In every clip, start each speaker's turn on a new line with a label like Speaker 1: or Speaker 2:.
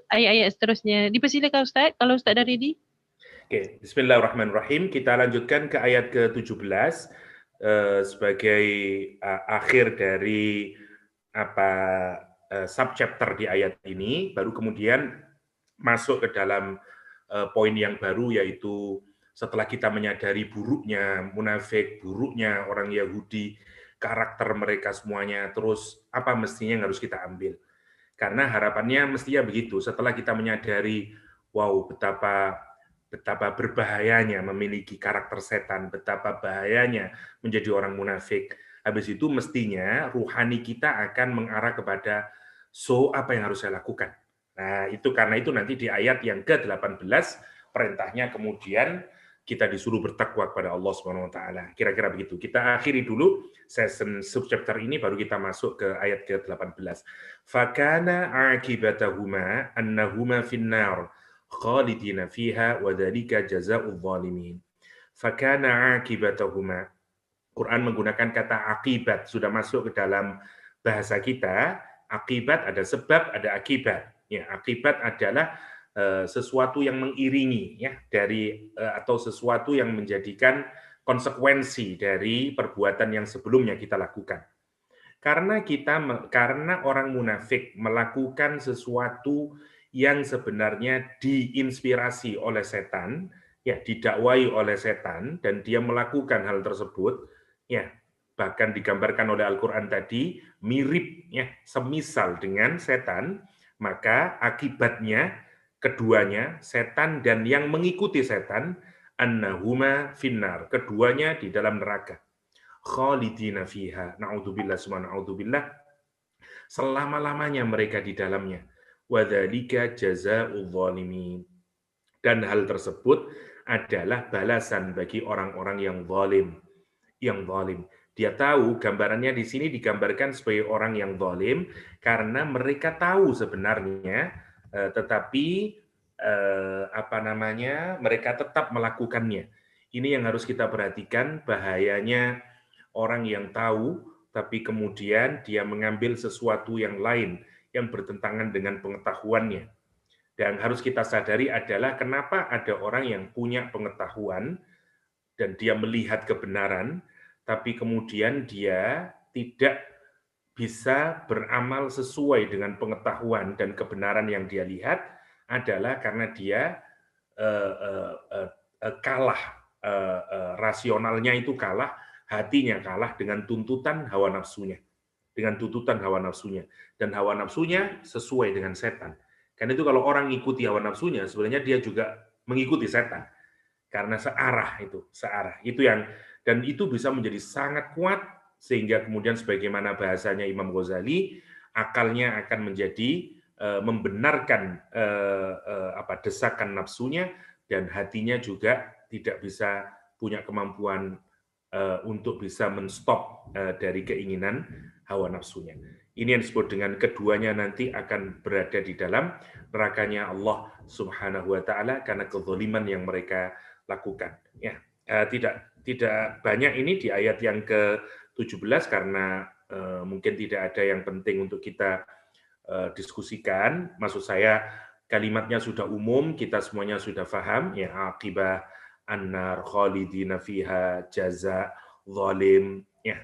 Speaker 1: ayat-ayat seterusnya. Dipersilakan Ustaz, kalau Ustaz dah ready.
Speaker 2: Oke, bismillahirrahmanirrahim. Kita lanjutkan ke ayat ke-17 sebagai akhir dari subchapter di ayat ini, baru kemudian masuk ke dalam poin yang baru, yaitu setelah kita menyadari buruknya munafik, buruknya orang Yahudi, karakter mereka semuanya, terus apa mestinya yang harus kita ambil. Karena harapannya mestinya begitu, setelah kita menyadari, wow, betapa berbahayanya memiliki karakter setan, betapa bahayanya menjadi orang munafik. Habis itu mestinya ruhani kita akan mengarah kepada, so apa yang harus saya lakukan? Nah, itu karena itu nanti di ayat yang ke-18 perintahnya kemudian kita disuruh bertakwa kepada Allah Subhanahu wa taala. Kira-kira begitu. Kita akhiri dulu session subchapter ini, baru kita masuk ke ayat ke-18. Fakana akibatahuma annahuma finnar khalidina fiha wa dzalika jazaa'ul zalimin. Fakana akibatahuma. Quran menggunakan kata akibat, sudah masuk ke dalam bahasa kita. Akibat ada sebab, ada akibat. Ya, akibat adalah sesuatu yang mengiringi, ya, dari atau sesuatu yang menjadikan konsekuensi dari perbuatan yang sebelumnya kita lakukan. Karena orang munafik melakukan sesuatu yang sebenarnya diinspirasi oleh setan, ya, didakwai oleh setan, dan dia melakukan hal tersebut, ya, bahkan digambarkan oleh Al-Quran tadi mirip, ya, semisal dengan setan, maka akibatnya keduanya, setan dan yang mengikuti setan, annahuma finnar, keduanya di dalam neraka, khalidina fiha, naudzubillah summa naudzubillah, selama-lamanya mereka di dalamnya, wadzalika jazaa'ul zalimin, dan hal tersebut adalah balasan bagi orang-orang yang zalim. Dia tahu, gambarannya di sini digambarkan sebagai orang yang zalim karena mereka tahu sebenarnya, tetapi mereka tetap melakukannya. Ini yang harus kita perhatikan, bahayanya orang yang tahu tapi kemudian dia mengambil sesuatu yang lain yang bertentangan dengan pengetahuannya. Dan harus kita sadari adalah kenapa ada orang yang punya pengetahuan dan dia melihat kebenaran, tapi kemudian dia tidak bisa beramal sesuai dengan pengetahuan dan kebenaran yang dia lihat, adalah karena dia kalah, rasionalnya itu kalah, hatinya kalah dengan tuntutan hawa nafsunya. Dan hawa nafsunya sesuai dengan setan. Karena itu kalau orang mengikuti hawa nafsunya, sebenarnya dia juga mengikuti setan. Karena searah. Dan itu bisa menjadi sangat kuat, sehingga kemudian sebagaimana bahasanya Imam Ghazali, akalnya akan menjadi membenarkan desakan nafsunya, dan hatinya juga tidak bisa punya kemampuan untuk bisa menstop dari keinginan hawa nafsunya. Ini yang disebut dengan keduanya nanti akan berada di dalam nerakanya Allah Subhanahu wa taala karena kezaliman yang mereka lakukan. Ya, tidak banyak ini di ayat yang ke-17 karena mungkin tidak ada yang penting untuk kita diskusikan. Maksud saya kalimatnya sudah umum, kita semuanya sudah paham, ya, akibah annar khalidina fiha jaza zalim, ya.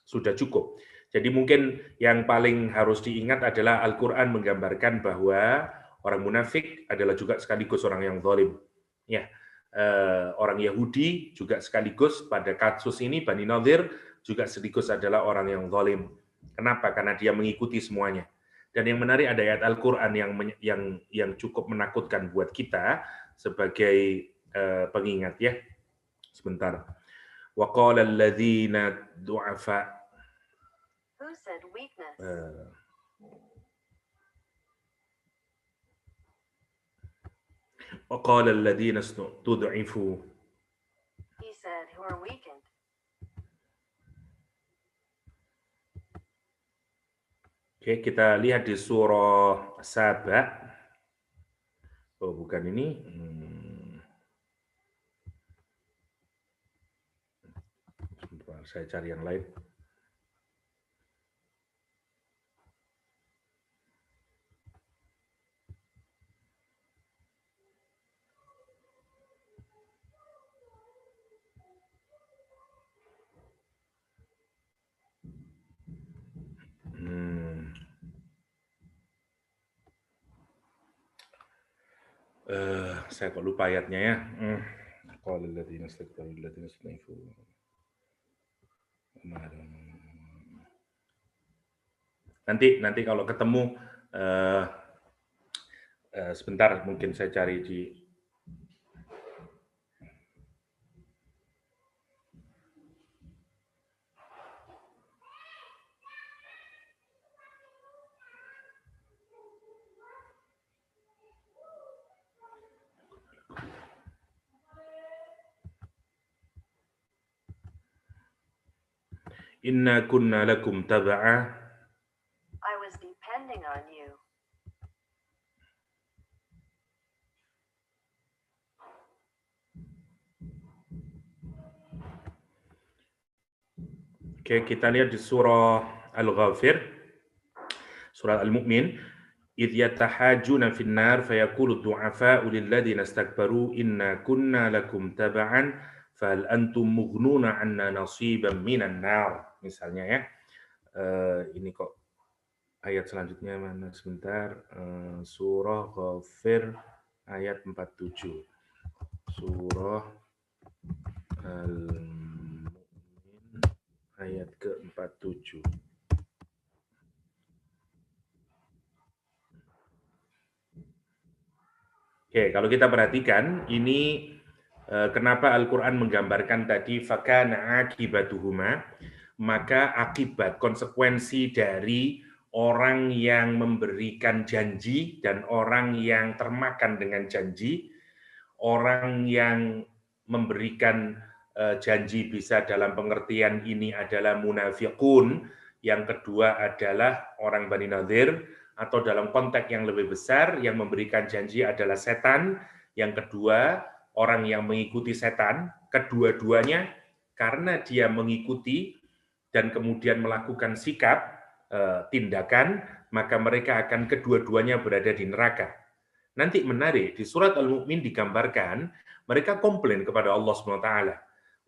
Speaker 2: Sudah cukup. Jadi mungkin yang paling harus diingat adalah Al-Qur'an menggambarkan bahwa orang munafik adalah juga sekaligus orang yang zalim. Ya. Orang Yahudi juga sekaligus pada kasus ini Bani Nadir juga sekaligus adalah orang yang zalim. Kenapa? Karena dia mengikuti semuanya. Dan yang menarik ada ayat Al-Qur'an yang cukup menakutkan buat kita sebagai pengingat, ya. Sebentar. Wa qala alladziina du'afa. Who said weakness? Wa qala alladziina istud'ifu. He said who are weakened. Oke, kita lihat di surah Saba. Oh, bukan ini. Saya cari yang lain. Saya kok lupa ayatnya ya. Qala alladziina istakbaru alladziina istud'ifu. Nanti kalau ketemu sebentar mungkin saya cari di Inna kunna lakum tab'a.
Speaker 3: I was depending on you.
Speaker 2: Oke, kita lihat di surah Al-Ghafir, surah Al-Mu'min. إِذْ يَتَحَاجُّونَ فِي النَّارِ فَيَقُولُ الضُّعَفَاءُ لِلَّذِينَ اسْتَكْبَرُوا إِنَّا كُنَّا لَكُمْ تَبَعًا فَهَلْ أَنْتُمْ مُغْنُونَ عَنَّا نَصِيبًا مِنَ النَّارِ. Misalnya ya. Ini kok ayat selanjutnya mana sebentar. Surah Ghafir ayat 47. Surah Al-Mu'min ayat ke-47. Oke, kalau kita perhatikan, ini kenapa Al-Quran menggambarkan tadi fakana akibatuhuma, maka akibat konsekuensi dari orang yang memberikan janji dan orang yang termakan dengan janji, orang yang memberikan janji bisa dalam pengertian ini adalah munafiqun, yang kedua adalah orang Bani Nadir, atau dalam konteks yang lebih besar yang memberikan janji adalah setan, yang kedua orang yang mengikuti setan, kedua-duanya karena dia mengikuti dan kemudian melakukan sikap, tindakan, maka mereka akan kedua-duanya berada di neraka. Nanti menarik, di surat Al-Mu'min digambarkan, mereka komplain kepada Allah SWT.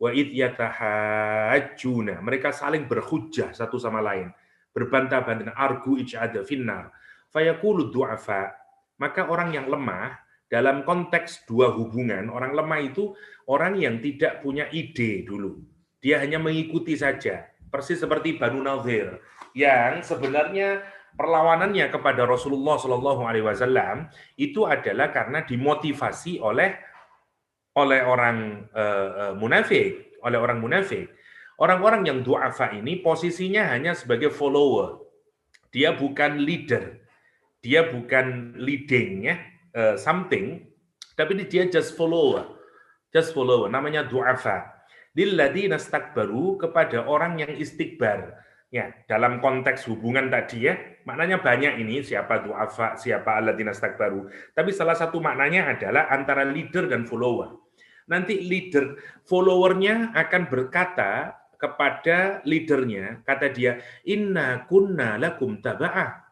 Speaker 2: Wa idh yatahajjuna, mereka saling berhujjah satu sama lain, berbantah-bantah, argu ij'ada finnar, fayaqulu du'afa, maka orang yang lemah, dalam konteks dua hubungan, orang lemah itu orang yang tidak punya ide dulu, dia hanya mengikuti saja, persis seperti Banu Nadir, yang sebenarnya perlawanannya kepada Rasulullah Shallallahu Alaihi Wasallam itu adalah karena dimotivasi oleh orang munafik, Orang-orang yang du'afa ini posisinya hanya sebagai follower. Dia bukan leader. Dia bukan leading ya, something, tapi dia just follower. Just follower, namanya du'afa. Lilladzina istakbaru, kepada orang yang istikbar. Ya, dalam konteks hubungan tadi ya, maknanya banyak ini, siapa du'afa, siapa alladzina istakbaru. Tapi salah satu maknanya adalah antara leader dan follower. Nanti leader, followernya akan berkata kepada leadernya, kata dia, inna kunna lakum taba'ah.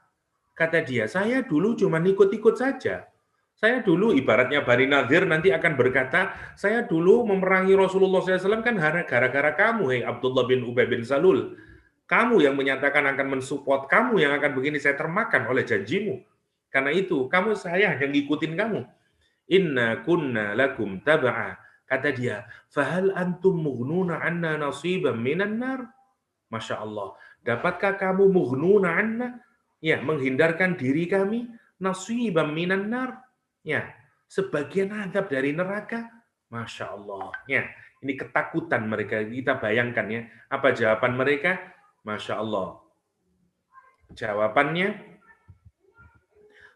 Speaker 2: Kata dia, saya dulu cuma ikut-ikut saja. Saya dulu, ibaratnya Bani Nadir nanti akan berkata, saya dulu memerangi Rasulullah SAW kan gara-gara kamu, hei Abdullah bin Ubay bin Salul. Kamu yang menyatakan akan mensupport, kamu yang akan begini, saya termakan oleh janjimu. Karena itu, saya hanya ngikutin kamu. Inna kunna lakum taba'ah. Kata dia, fahal antum mughnuna anna nasiban minan nar? Masya Allah, dapatkah kamu mughnuna anna? Ya, menghindarkan diri kami nasiban minan nar? Ya, sebagian adab dari neraka? Masya Allah. Ya, ini ketakutan mereka. Kita bayangkan ya, apa jawaban mereka? Masya Allah. Jawabannya,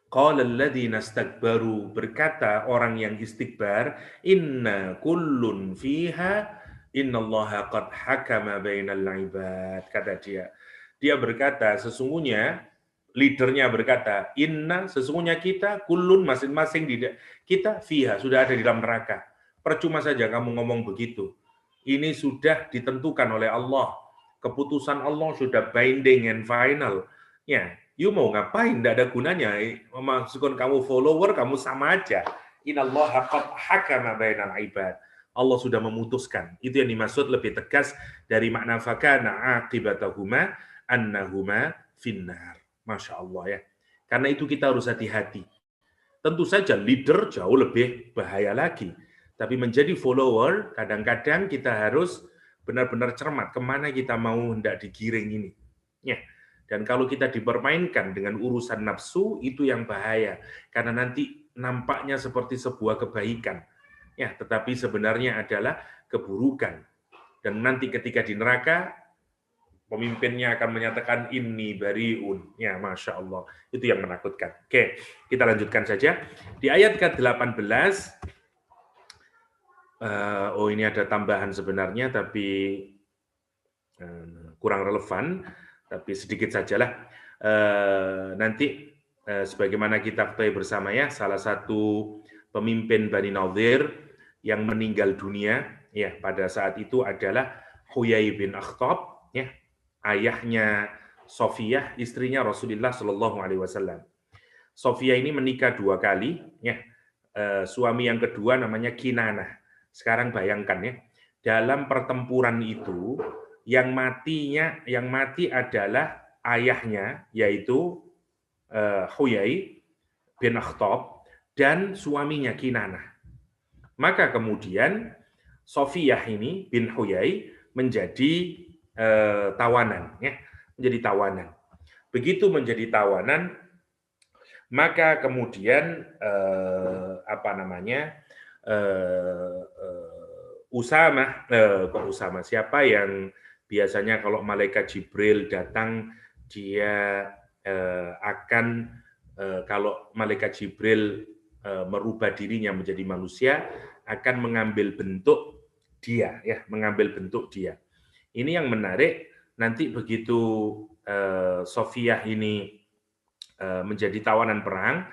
Speaker 2: qala alladziina istakbaru, berkata orang yang istikbar, inna kullun fiha innallaha qad hakama bainal ibad. Kata dia. Dia berkata, sesungguhnya leadernya berkata, inna, sesungguhnya kita, kullun, masing-masing kita fiha, sudah ada di dalam neraka. Percuma saja kamu ngomong begitu. Ini sudah ditentukan oleh Allah. Keputusan Allah sudah binding and final. Ya, you mau ngapain? Tidak ada gunanya. Meskipun kamu follower, kamu sama aja. Innallaha qad hakama bainal ibad. Allah sudah memutuskan. Itu yang dimaksud lebih tegas dari makna fakana aqibatahuma annahuma finnar. Masya Allah ya. Karena itu kita harus hati-hati. Tentu saja leader jauh lebih bahaya lagi. Tapi menjadi follower, kadang-kadang kita harus benar-benar cermat kemana kita mau hendak digiring ini. Ya. Dan kalau kita dipermainkan dengan urusan nafsu, itu yang bahaya. Karena nanti nampaknya seperti sebuah kebaikan. Ya, tetapi sebenarnya adalah keburukan. Dan nanti ketika di neraka, pemimpinnya akan menyatakan ini bariun. Ya, Masya Allah. Itu yang menakutkan. Oke, kita lanjutkan saja. Di ayat ke-18, ini ada tambahan sebenarnya, tapi kurang relevan, tapi sedikit sajalah. Nanti, sebagaimana kita ketahui bersama ya, salah satu pemimpin Bani Nadir yang meninggal dunia, ya pada saat itu adalah Huyai bin Akhtab, ya, ayahnya Sofiyah, istrinya Rasulullah Shallallahu Alaihi Wasallam. Sofiyah ini menikah 2 kali, ya. Suami yang kedua namanya Kinanah. Sekarang bayangkan ya, dalam pertempuran itu yang mati adalah ayahnya, yaitu Huyai bin Akhtab dan suaminya Kinanah. Maka kemudian Sofiyah ini bin Huyai menjadi tawanan, ya, menjadi tawanan. Begitu menjadi tawanan, maka kemudian Usama, siapa yang biasanya kalau malaikat Jibril datang, dia akan kalau malaikat Jibril merubah dirinya menjadi manusia, akan mengambil bentuk dia, ya, mengambil bentuk dia. Ini yang menarik, nanti begitu Sofiyah ini menjadi tawanan perang,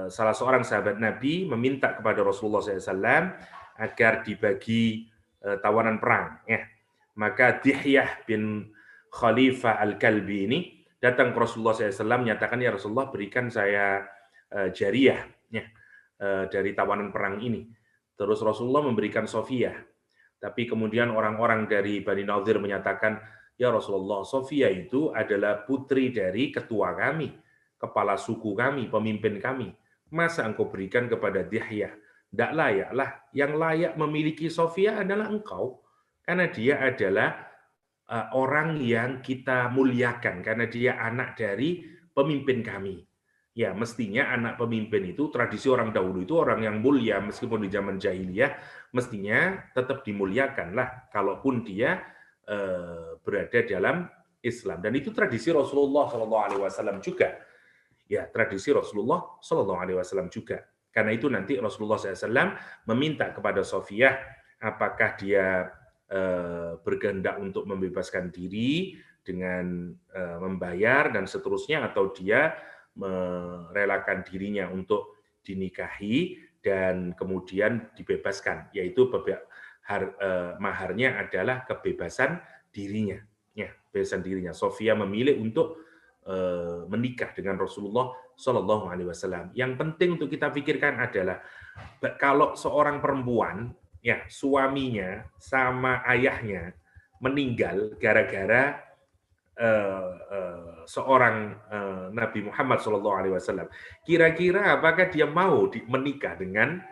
Speaker 2: salah seorang sahabat Nabi meminta kepada Rasulullah SAW agar dibagi tawanan perang. Ya. Maka Dihyah bin Khalifah Al-Kalbi ini datang ke Rasulullah SAW menyatakan, ya Rasulullah, berikan saya jariyah, ya, dari tawanan perang ini. Terus Rasulullah memberikan Sofiyah. Tapi kemudian orang-orang dari Bani Nadir menyatakan, ya Rasulullah, Sofiyah itu adalah putri dari ketua kami, kepala suku kami, pemimpin kami. Masa engkau berikan kepada Dihyah? Tidak layaklah. Yang layak memiliki Sofiyah adalah engkau. Karena dia adalah orang yang kita muliakan. Karena dia anak dari pemimpin kami. Ya, mestinya anak pemimpin itu, tradisi orang dahulu itu orang yang mulia, meskipun di zaman jahiliyah, mestinya tetap dimuliakan lah, kalaupun dia berada dalam Islam. Dan itu tradisi Rasulullah SAW juga. Ya, tradisi Rasulullah SAW juga. Karena itu nanti Rasulullah SAW meminta kepada Sofiyah, apakah dia berkehendak untuk membebaskan diri dengan membayar dan seterusnya, atau dia merelakan dirinya untuk dinikahi dan kemudian dibebaskan, yaitu maharnya adalah kebebasan dirinya. Ya, kebebasan dirinya. Sofiyah memilih untuk menikah dengan Rasulullah Shallallahu Alaihi Wasallam. Yang penting untuk kita pikirkan adalah kalau seorang perempuan, ya, suaminya sama ayahnya meninggal gara-gara seorang Nabi Muhammad SAW. Kira-kira apakah dia mau menikah dengan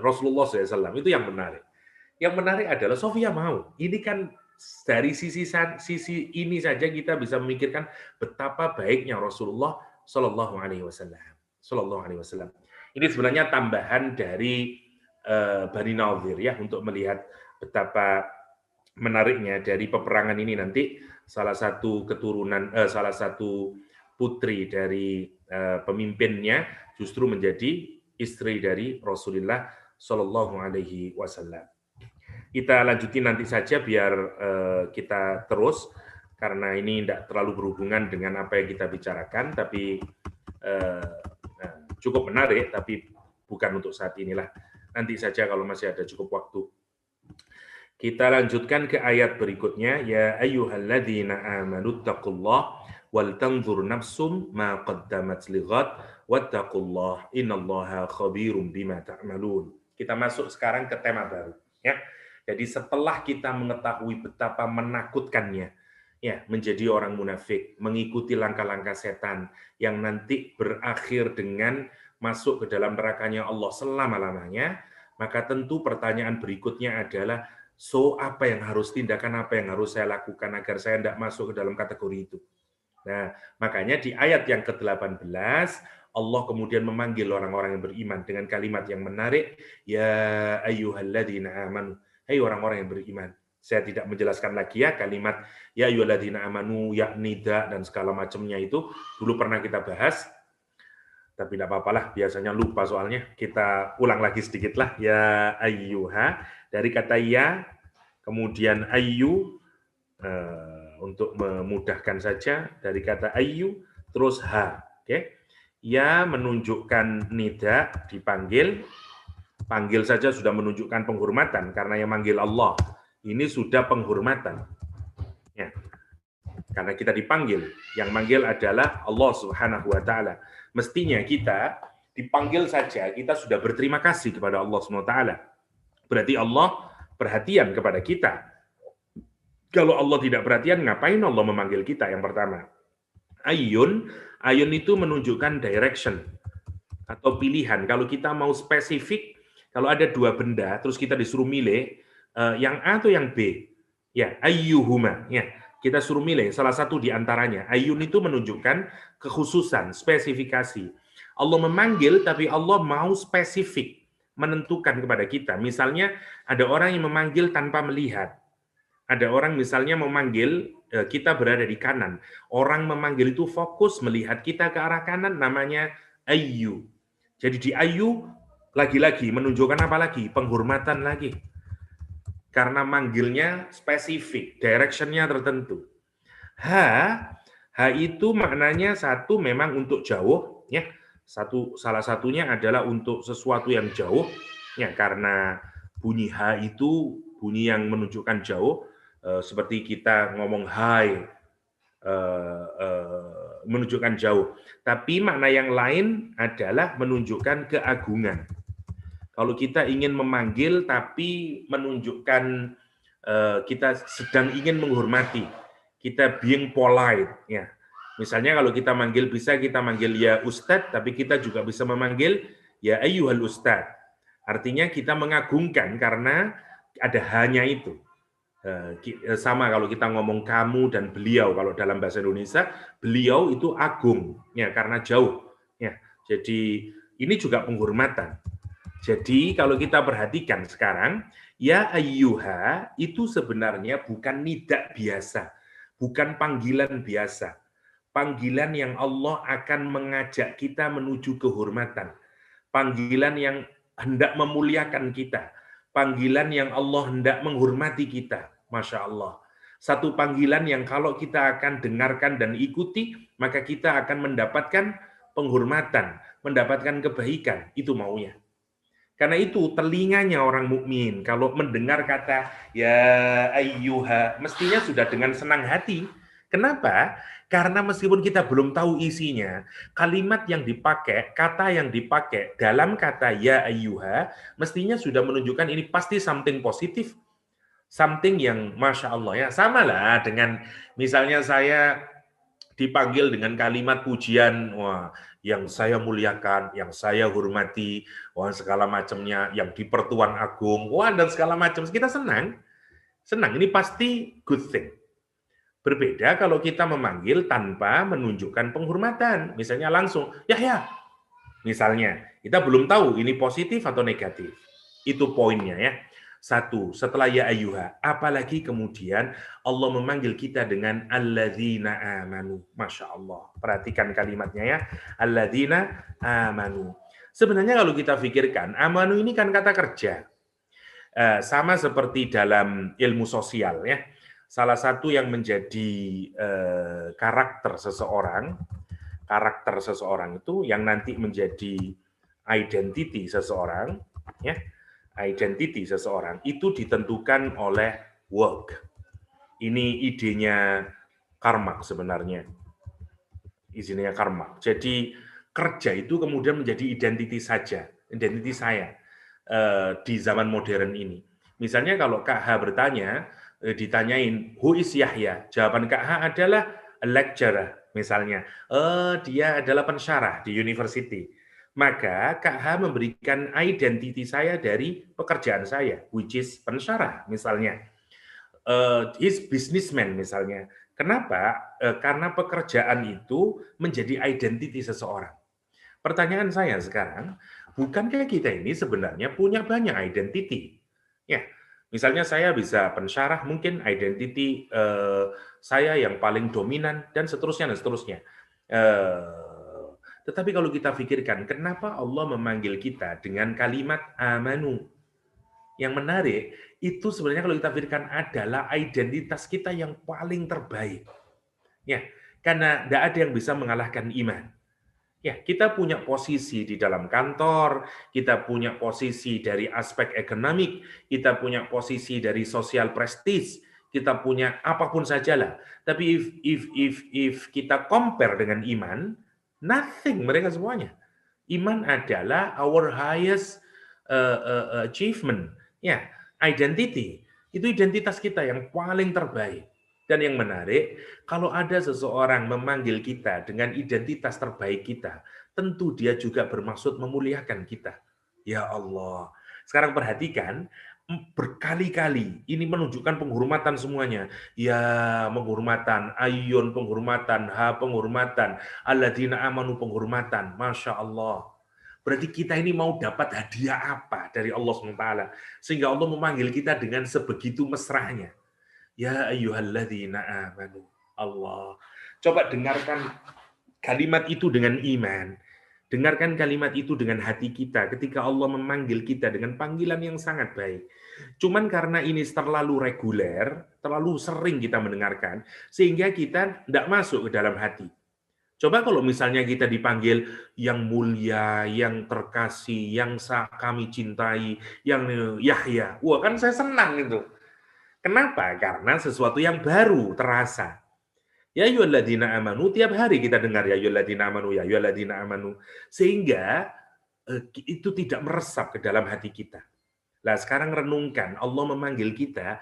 Speaker 2: Rasulullah SAW? Itu yang menarik. Yang menarik adalah Sofiyah mau. Ini kan dari sisi ini saja kita bisa memikirkan betapa baiknya Rasulullah SAW. Ini sebenarnya tambahan dari Bani Nadir ya, untuk melihat betapa menariknya dari peperangan ini. Nanti salah satu putri dari pemimpinnya justru menjadi istri dari Rasulullah Shallallahu Alaihi Wasallam. Kita lanjutin nanti saja biar kita terus, karena ini tidak terlalu berhubungan dengan apa yang kita bicarakan, tapi cukup menarik, tapi bukan untuk saat inilah. Nanti saja kalau masih ada cukup waktu. Kita lanjutkan ke ayat berikutnya. Ya ayyuhalladzina amanu taqullah wal tanzur nafsum ma qaddamat lighad wattaqullah innallaha khabirum bima ta'malun. Kita masuk sekarang ke tema baru, ya. Jadi setelah kita mengetahui betapa menakutkannya ya, menjadi orang munafik, mengikuti langkah-langkah setan yang nanti berakhir dengan masuk ke dalam nerakanya Allah selama-lamanya, maka tentu pertanyaan berikutnya adalah, so apa yang harus tindakan apa yang harus saya lakukan agar saya tidak masuk ke dalam kategori itu. Nah, makanya di ayat yang ke-18 Allah kemudian memanggil orang-orang yang beriman dengan kalimat yang menarik, ya ayyuhalladzina amanu, hai orang-orang yang beriman. Saya tidak menjelaskan lagi ya kalimat ya ayyuhalladzina amanu, ya nida dan segala macamnya itu dulu pernah kita bahas. Tapi tidak apa-apalah, biasanya lupa soalnya. Kita ulang lagi sedikit lah. Ya ayyuha, dari kata ya, kemudian ayyu, untuk memudahkan saja, dari kata ayyu, terus ha. Oke. Ya menunjukkan nida, dipanggil. Panggil saja sudah menunjukkan penghormatan, karena yang manggil Allah. Ini sudah penghormatan. Ya. Karena kita dipanggil, yang manggil adalah Allah Subhanahu wa Ta'ala. Mestinya kita dipanggil saja, kita sudah berterima kasih kepada Allah Subhanahu wa Ta'ala. Berarti Allah perhatian kepada kita. Kalau Allah tidak perhatian, ngapain Allah memanggil kita? Yang pertama, ayun itu menunjukkan direction atau pilihan. Kalau kita mau spesifik, kalau ada dua benda, terus kita disuruh milih, yang A atau yang B? Ya, ayyuhuma. Ya. Kita suruh milih salah satu di antaranya. Ayun itu menunjukkan kekhususan, spesifikasi. Allah memanggil, tapi Allah mau spesifik, menentukan kepada kita. Misalnya, ada orang yang memanggil tanpa melihat. Ada orang misalnya memanggil, kita berada di kanan. Orang memanggil itu fokus melihat kita ke arah kanan, namanya ayyu. Jadi di ayyu, lagi-lagi menunjukkan apa lagi? Penghormatan lagi. Karena manggilnya spesifik, direction-nya tertentu. Ha itu maknanya satu memang untuk jauh, ya. Salah satunya adalah untuk sesuatu yang jauh, ya, karena bunyi ha itu bunyi yang menunjukkan jauh, seperti kita ngomong hai, menunjukkan jauh. Tapi makna yang lain adalah menunjukkan keagungan. Kalau kita ingin memanggil tapi menunjukkan kita sedang ingin menghormati, kita being polite, ya. Misalnya kalau kita manggil, bisa kita manggil ya Ustadz, tapi kita juga bisa memanggil ya ayyuhal Ustadz. Artinya kita mengagungkan karena ada hanya itu. Sama kalau kita ngomong kamu dan beliau, kalau dalam bahasa Indonesia, beliau itu agung, ya, karena jauh. Ya. Jadi ini juga penghormatan. Jadi kalau kita perhatikan sekarang, ya ayyuha itu sebenarnya bukan nida biasa, bukan panggilan biasa. Panggilan yang Allah akan mengajak kita menuju kehormatan. Panggilan yang hendak memuliakan kita. Panggilan yang Allah hendak menghormati kita. Masya Allah. Satu panggilan yang kalau kita akan dengarkan dan ikuti, maka kita akan mendapatkan penghormatan, mendapatkan kebaikan. Itu maunya. Karena itu telinganya orang mukmin kalau mendengar kata ya ayyuha mestinya sudah dengan senang hati. Kenapa? Karena meskipun kita belum tahu isinya, kalimat yang dipakai, kata yang dipakai dalam kata ya ayyuha mestinya sudah menunjukkan ini pasti something positif, something yang masya Allah, ya. Sama lah dengan misalnya saya dipanggil dengan kalimat pujian, wah, yang saya muliakan, yang saya hormati, wah, segala macamnya, yang di pertuan agung, wah, dan segala macam. Kita senang, ini pasti good thing. Berbeda kalau kita memanggil tanpa menunjukkan penghormatan, misalnya langsung, ya, misalnya, kita belum tahu ini positif atau negatif. Itu poinnya, ya. Satu, setelah ya ayyuha, apalagi kemudian Allah memanggil kita dengan alladzina amanu. Masya Allah. Perhatikan kalimatnya, ya. Alladzina amanu. Sebenarnya kalau kita pikirkan, amanu ini kan kata kerja. Sama seperti dalam ilmu sosial, ya. Salah satu yang menjadi karakter seseorang itu yang nanti menjadi identity seseorang, ya. Identity seseorang itu ditentukan oleh work. Ini idenya Karl Marx sebenarnya. Idenya Karl Marx. Jadi kerja itu kemudian menjadi identity saja, identity saya di zaman modern ini. Misalnya kalau Kak H bertanya, ditanyain, who is Yahya? Jawaban Kak H adalah a lecturer, misalnya. Dia adalah pensyarah di university. Maka Kak H memberikan identiti saya dari pekerjaan saya, which is pensyarah, misalnya. Is businessman, misalnya. Kenapa? Karena pekerjaan itu menjadi identiti seseorang. Pertanyaan saya sekarang, bukankah kita ini sebenarnya punya banyak identiti? Ya, misalnya saya bisa pensyarah, mungkin identiti saya yang paling dominan, dan seterusnya, dan seterusnya. Tetapi kalau kita pikirkan, kenapa Allah memanggil kita dengan kalimat amanu? Yang menarik, itu sebenarnya kalau kita pikirkan adalah identitas kita yang paling terbaik. Ya, karena tidak ada yang bisa mengalahkan iman. Ya, kita punya posisi di dalam kantor, kita punya posisi dari aspek ekonomik, kita punya posisi dari sosial prestis, kita punya apapun sajalah. Tapi if kita compare dengan iman, nothing mereka semuanya. Iman adalah our highest achievement, ya, identity. Itu identitas kita yang paling terbaik. Dan yang menarik, kalau ada seseorang memanggil kita dengan identitas terbaik kita, tentu dia juga bermaksud memuliakan kita. Ya Allah. Sekarang perhatikan, berkali-kali ini menunjukkan penghormatan semuanya. Ya, penghormatan, ayyun penghormatan, ha penghormatan, alladzina amanu penghormatan. Masya Allah. Berarti kita ini mau dapat hadiah apa dari Allah SWT? Sehingga Allah memanggil kita dengan sebegitu mesranya. Ya ayyuhalladzina amanu. Allah. Coba dengarkan kalimat itu dengan iman. Dengarkan kalimat itu dengan hati kita ketika Allah memanggil kita dengan panggilan yang sangat baik. Cuman karena ini terlalu reguler, terlalu sering kita mendengarkan, sehingga kita tidak masuk ke dalam hati. Coba kalau misalnya kita dipanggil yang mulia, yang terkasih, yang kami cintai, yang Yahya. Wah, kan saya senang itu. Kenapa? Karena sesuatu yang baru terasa. Ya ayyuhalladzina amanu, tiap hari kita dengar ya ayyuhalladzina amanu, ya ayyuhalladzina amanu. Sehingga itu tidak meresap ke dalam hati kita. Nah, sekarang renungkan, Allah memanggil kita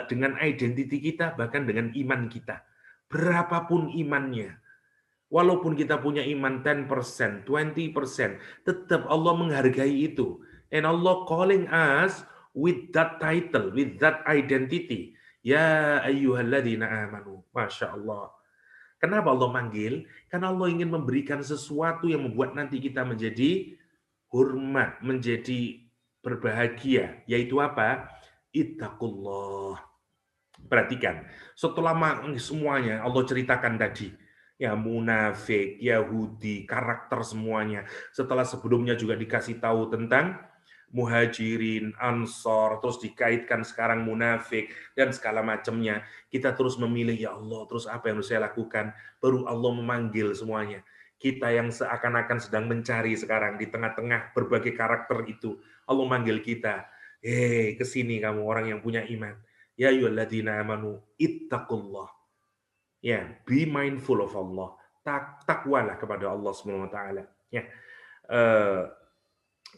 Speaker 2: dengan identiti kita, bahkan dengan iman kita. Berapapun imannya. Walaupun kita punya iman 10%, 20%, tetap Allah menghargai itu. And Allah calling us with that title, with that identity. Ya ayyuhalladzina amanu. Masya Allah. Kenapa Allah manggil? Karena Allah ingin memberikan sesuatu yang membuat nanti kita menjadi hormat, menjadi berbahagia. Yaitu apa? Ittaqullah. Perhatikan, setelah semuanya Allah ceritakan tadi, ya munafik, Yahudi, karakter semuanya. Setelah sebelumnya juga dikasih tahu tentang muhajirin, ansor, terus dikaitkan sekarang munafik, dan segala macamnya. Kita terus memilih, ya Allah, terus apa yang harus saya lakukan? Baru Allah memanggil semuanya. Kita yang seakan-akan sedang mencari sekarang di tengah-tengah berbagai karakter itu. Allah manggil kita, hei kesini kamu orang yang punya iman. Ya ayyuhalladzina amanu, ittaqullah. Ya, be mindful of Allah. Takwalah kepada Allah SWT. Ya.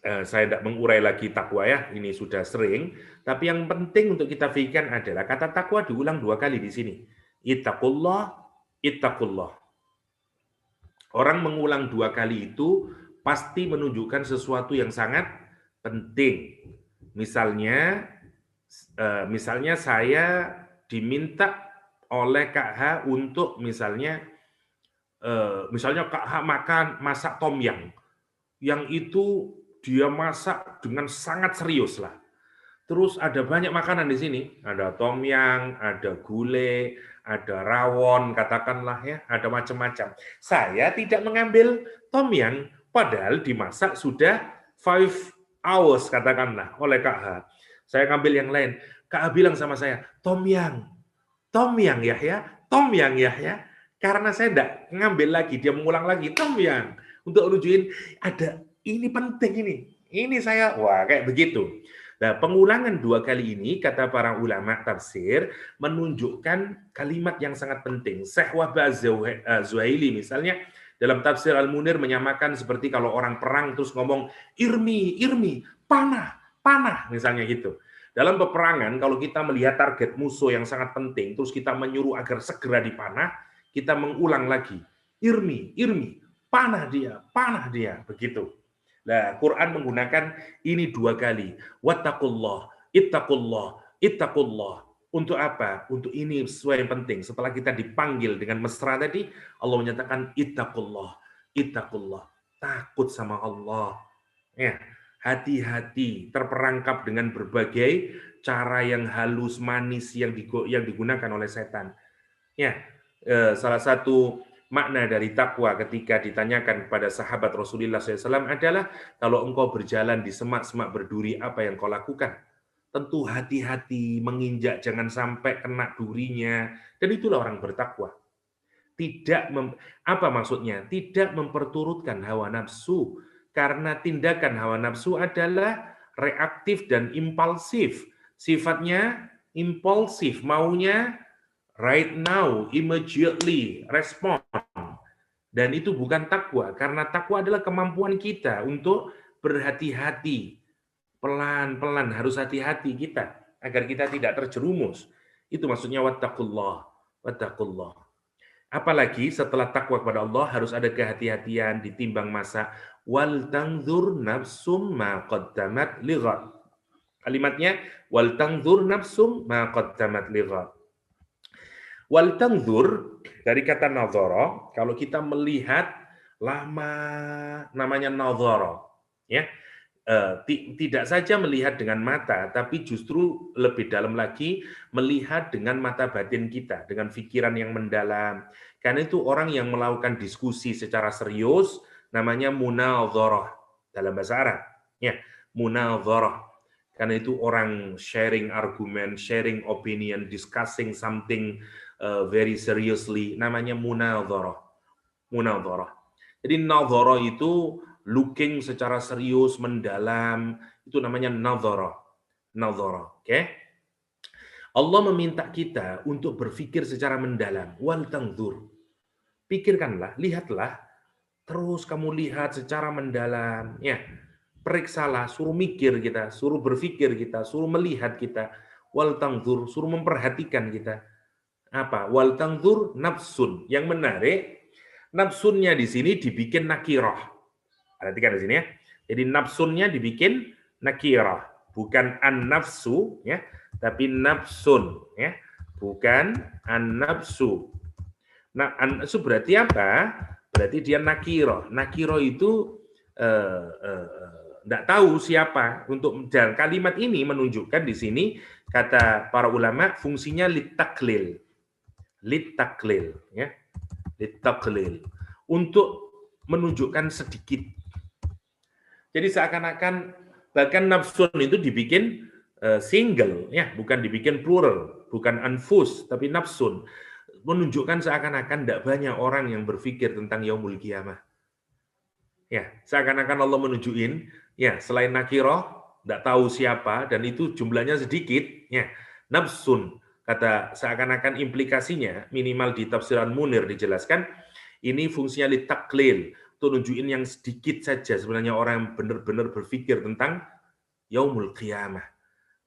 Speaker 2: Saya tidak mengurai lagi takwa ya, ini sudah sering. Tapi yang penting untuk kita pikirkan adalah kata takwa diulang 2 kali di sini. Ittaqullah, ittaqullah. Orang mengulang 2 kali itu pasti menunjukkan sesuatu yang sangat penting. Misalnya saya diminta oleh Kak H untuk misalnya Kak H masak tom yum, yang itu dia masak dengan sangat serius lah. Terus ada banyak makanan di sini, ada tom yum, ada gulai, ada rawon, katakanlah ya, ada macam-macam. Saya tidak mengambil tom yum, padahal dimasak sudah 5 hours katakanlah oleh Kak H. Saya ngambil yang lain. Kak H bilang sama saya, tom yum Yahya, tom yum Yahya. Karena saya tidak ngambil lagi, dia mengulang lagi tom yum untuk nunjukin ada ini penting ini. Ini saya, wah kayak begitu. Nah, pengulangan 2 kali ini, kata para ulama tafsir, menunjukkan kalimat yang sangat penting. Syekh Wahbah Zuhaili misalnya, dalam tafsir Al-Munir menyamakan seperti kalau orang perang terus ngomong, irmi, panah, misalnya gitu. Dalam peperangan, kalau kita melihat target musuh yang sangat penting, terus kita menyuruh agar segera dipanah, kita mengulang lagi. Irmi, panah dia, begitu. Nah, Quran menggunakan ini 2 kali. Wattaqullah, ittaqullah. Untuk apa? Untuk ini sesuai yang penting. Setelah kita dipanggil dengan mesra tadi, Allah menyatakan ittaqullah. Takut sama Allah. Ya, hati-hati, terperangkap dengan berbagai cara yang halus, manis yang digunakan oleh setan. Ya, salah satu makna dari takwa ketika ditanyakan kepada sahabat Rasulullah SAW adalah kalau engkau berjalan di semak-semak berduri, apa yang kau lakukan? Tentu hati-hati, menginjak, jangan sampai kena durinya. Dan itulah orang bertakwa. Apa maksudnya? Tidak memperturutkan hawa nafsu. Karena tindakan hawa nafsu adalah reaktif dan impulsif. Sifatnya impulsif, maunya right now, immediately, respond. Dan itu bukan takwa, karena takwa adalah kemampuan kita untuk berhati-hati. Pelan-pelan harus hati-hati kita, agar kita tidak terjerumus. Itu maksudnya wattaqullah. Apalagi setelah takwa kepada Allah harus ada kehati-hatian, ditimbang masa. Wal tangzur nafsum ma qaddamat lighad. Kalimatnya wal tangzur nafsum ma qaddamat lighad. Wal tangzur dari kata nazara, kalau kita melihat lama, namanya nazara, ya. Tidak saja melihat dengan mata, tapi justru lebih dalam lagi melihat dengan mata batin kita, dengan pikiran yang mendalam. Karena itu orang yang melakukan diskusi secara serius namanya munadharah dalam bahasa Arab. Ya, munadharah. Karena itu orang sharing argument, sharing opinion, discussing something very seriously, namanya munadharah. Jadi nadharah itu looking secara serius, mendalam, itu namanya nadharah. Oke? Allah meminta kita untuk berpikir secara mendalam. Wal tangzur. Pikirkanlah, lihatlah. Terus kamu lihat secara mendalam. Ya, periksalah, suruh mikir kita, suruh berpikir kita, suruh melihat kita. Wal tangzur, suruh memperhatikan kita. Apa? Wal tangzur nafsun. Yang menarik, nafsunnya di sini dibikin nakirah. Perhatikan di sini ya. Jadi nafsunnya dibikin nakirah, bukan an-nafsu ya, tapi nafsun ya, bukan an-nafsu. Nah, an-nafsu berarti apa? Berarti dia nakirah. Nakirah itu enggak tahu siapa. Untuk dan kalimat ini menunjukkan di sini kata para ulama fungsinya litaklil. Litaklil ya. Litaklil. Untuk menunjukkan sedikit. Jadi seakan-akan bahkan nafsun itu dibikin single, ya, bukan dibikin plural, bukan anfus, tapi nafsun, menunjukkan seakan-akan tidak banyak orang yang berpikir tentang yaumul qiyamah. Ya, seakan-akan Allah menunjukin, ya, selain nakirah, tidak tahu siapa, dan itu jumlahnya sedikit, ya, nafsun, kata seakan-akan implikasinya, minimal di tafsiran Munir dijelaskan, ini fungsinya litaklil, untuk nunjukin yang sedikit saja sebenarnya orang yang benar-benar berpikir tentang yaumul qiyamah.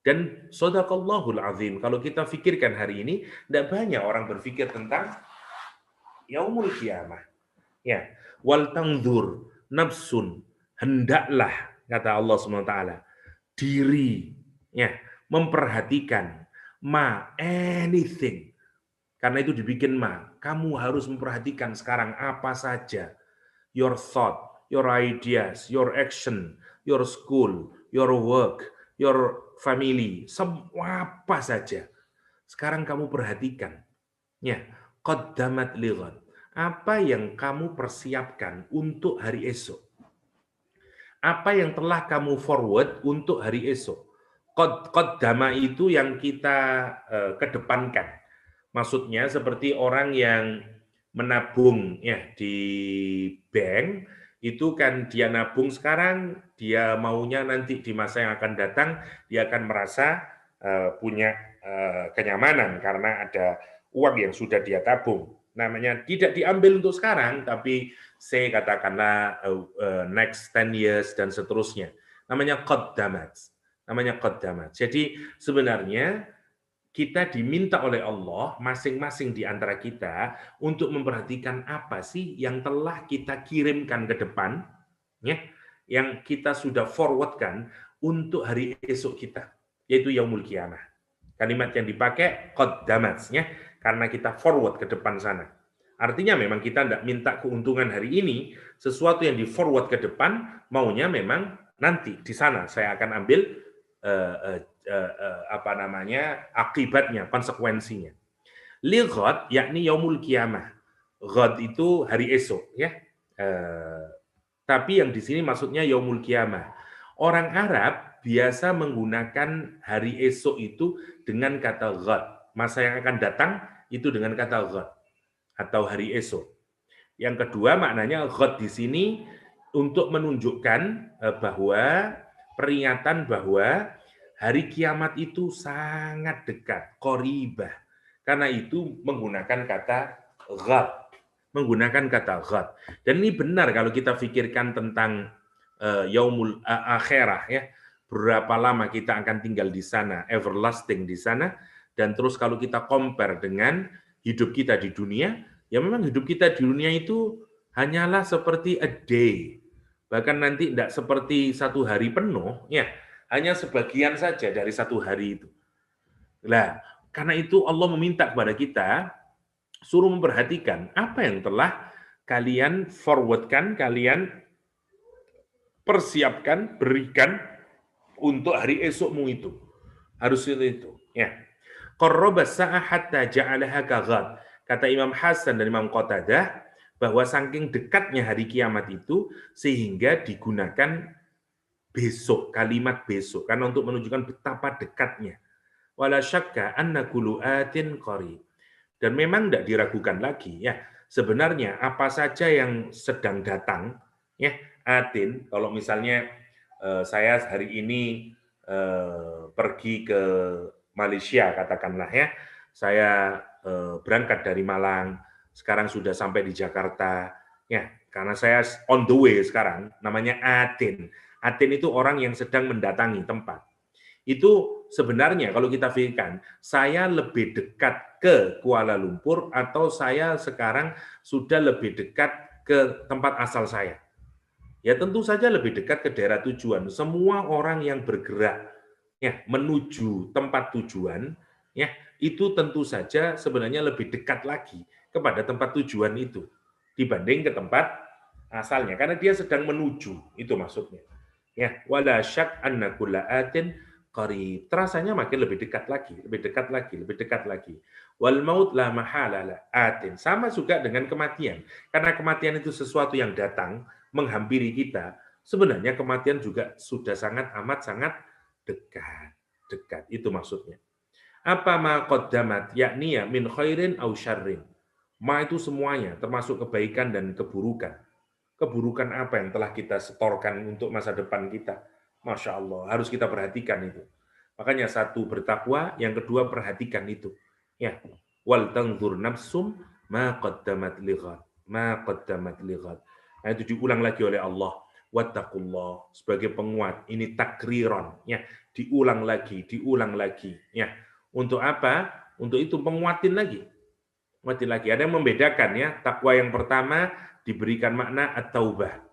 Speaker 2: Dan shadaqallahul azim, kalau kita pikirkan hari ini, tidak banyak orang berpikir tentang yaumul qiyamah. Ya, wal tangzur nafsun, hendaklah kata Allah SWT, diri ya, memperhatikan anything. Karena itu dibikin kamu harus memperhatikan sekarang apa saja. Your thought, your ideas, your action, your school, your work, your family, semua apa saja. Sekarang kamu perhatikan. Ya, qaddamat lighad. Apa yang kamu persiapkan untuk hari esok? Apa yang telah kamu forward untuk hari esok? Qaddama itu yang kita kedepankan. Maksudnya seperti orang yang menabung ya di bank, itu kan dia nabung sekarang, dia maunya nanti di masa yang akan datang dia akan merasa punya kenyamanan karena ada uang yang sudah dia tabung. Namanya tidak diambil untuk sekarang, tapi saya katakanlah next 10 years dan seterusnya. Namanya qaddamat. Namanya qaddamat. Jadi sebenarnya kita diminta oleh Allah masing-masing di antara kita untuk memperhatikan apa sih yang telah kita kirimkan ke depan, ya, yang kita sudah forwardkan untuk hari esok kita, yaitu yaumul qiyamah. Kalimat yang dipakai qaddamat, ya, karena kita forward ke depan sana. Artinya memang kita tidak minta keuntungan hari ini, sesuatu yang di forward ke depan maunya memang nanti di sana saya akan ambil akibatnya, konsekuensinya. Li ghad yakni yaumul qiyamah. Ghad itu hari esok, ya. Tapi yang di sini maksudnya yaumul qiyamah. Orang Arab biasa menggunakan hari esok itu dengan kata ghad. Masa yang akan datang itu dengan kata ghad atau hari esok. Yang kedua maknanya ghad di sini untuk menunjukkan bahwa peringatan bahwa hari kiamat itu sangat dekat, qoribah. Karena itu menggunakan kata ghad. Menggunakan kata ghad. Dan ini benar kalau kita pikirkan tentang yaumul akhirah, ya. Berapa lama kita akan tinggal di sana, everlasting di sana, dan terus kalau kita compare dengan hidup kita di dunia, ya memang hidup kita di dunia itu hanyalah seperti a day. Bahkan nanti tidak seperti satu hari penuh, ya, hanya sebagian saja dari satu hari itu. Nah, karena itu Allah meminta kepada kita suruh memperhatikan apa yang telah kalian forwardkan, kalian persiapkan, berikan untuk hari esokmu itu. Harus itu, ya. Qarraba sa'ah hatta ja'alaha kaghad. Kata Imam Hasan dan Imam Qatadah bahwa saking dekatnya hari kiamat itu sehingga digunakan besok, kalimat besok, karena untuk menunjukkan betapa dekatnya. Wala syakka anna kullu atin qarib. Dan memang tidak diragukan lagi, ya. Sebenarnya apa saja yang sedang datang, ya, atin, kalau misalnya saya hari ini pergi ke Malaysia katakanlah, ya. Saya berangkat dari Malang, sekarang sudah sampai di Jakarta, ya, karena saya on the way sekarang, namanya atin. Atin itu orang yang sedang mendatangi tempat. Itu sebenarnya kalau kita pikirkan, saya lebih dekat ke Kuala Lumpur atau saya sekarang sudah lebih dekat ke tempat asal saya. Ya tentu saja lebih dekat ke daerah tujuan. Semua orang yang bergerak, ya, menuju tempat tujuan, ya, itu tentu saja sebenarnya lebih dekat lagi kepada tempat tujuan itu dibanding ke tempat asalnya, karena dia sedang menuju, itu maksudnya. Ya, wala syak anna kulla atin qarib. Terasanya makin lebih dekat lagi, lebih dekat lagi, lebih dekat lagi. Wal maut la mahala la atin. Sama juga dengan kematian. Karena kematian itu sesuatu yang datang menghampiri kita. Sebenarnya kematian juga sudah sangat amat sangat dekat. Dekat, itu maksudnya. Apa ma qaddamat, yakni ya min khairin au syarrin. Ma itu semuanya, termasuk kebaikan dan keburukan. Keburukan apa yang telah kita setorkan untuk masa depan kita. Masya Allah, harus kita perhatikan itu. Makanya satu bertakwa, yang kedua perhatikan itu. Ya, wal tanzur nafsum ma qaddamat lighad. Ma qaddamat lighad. Nah, itu diulang lagi oleh Allah. Wattaqullah, sebagai penguat. Ini takriron, ya, diulang lagi, ya. Untuk apa? Untuk itu penguatin lagi. Penguatin lagi. Ada yang membedakan, ya. Takwa yang pertama diberikan makna at-taubah.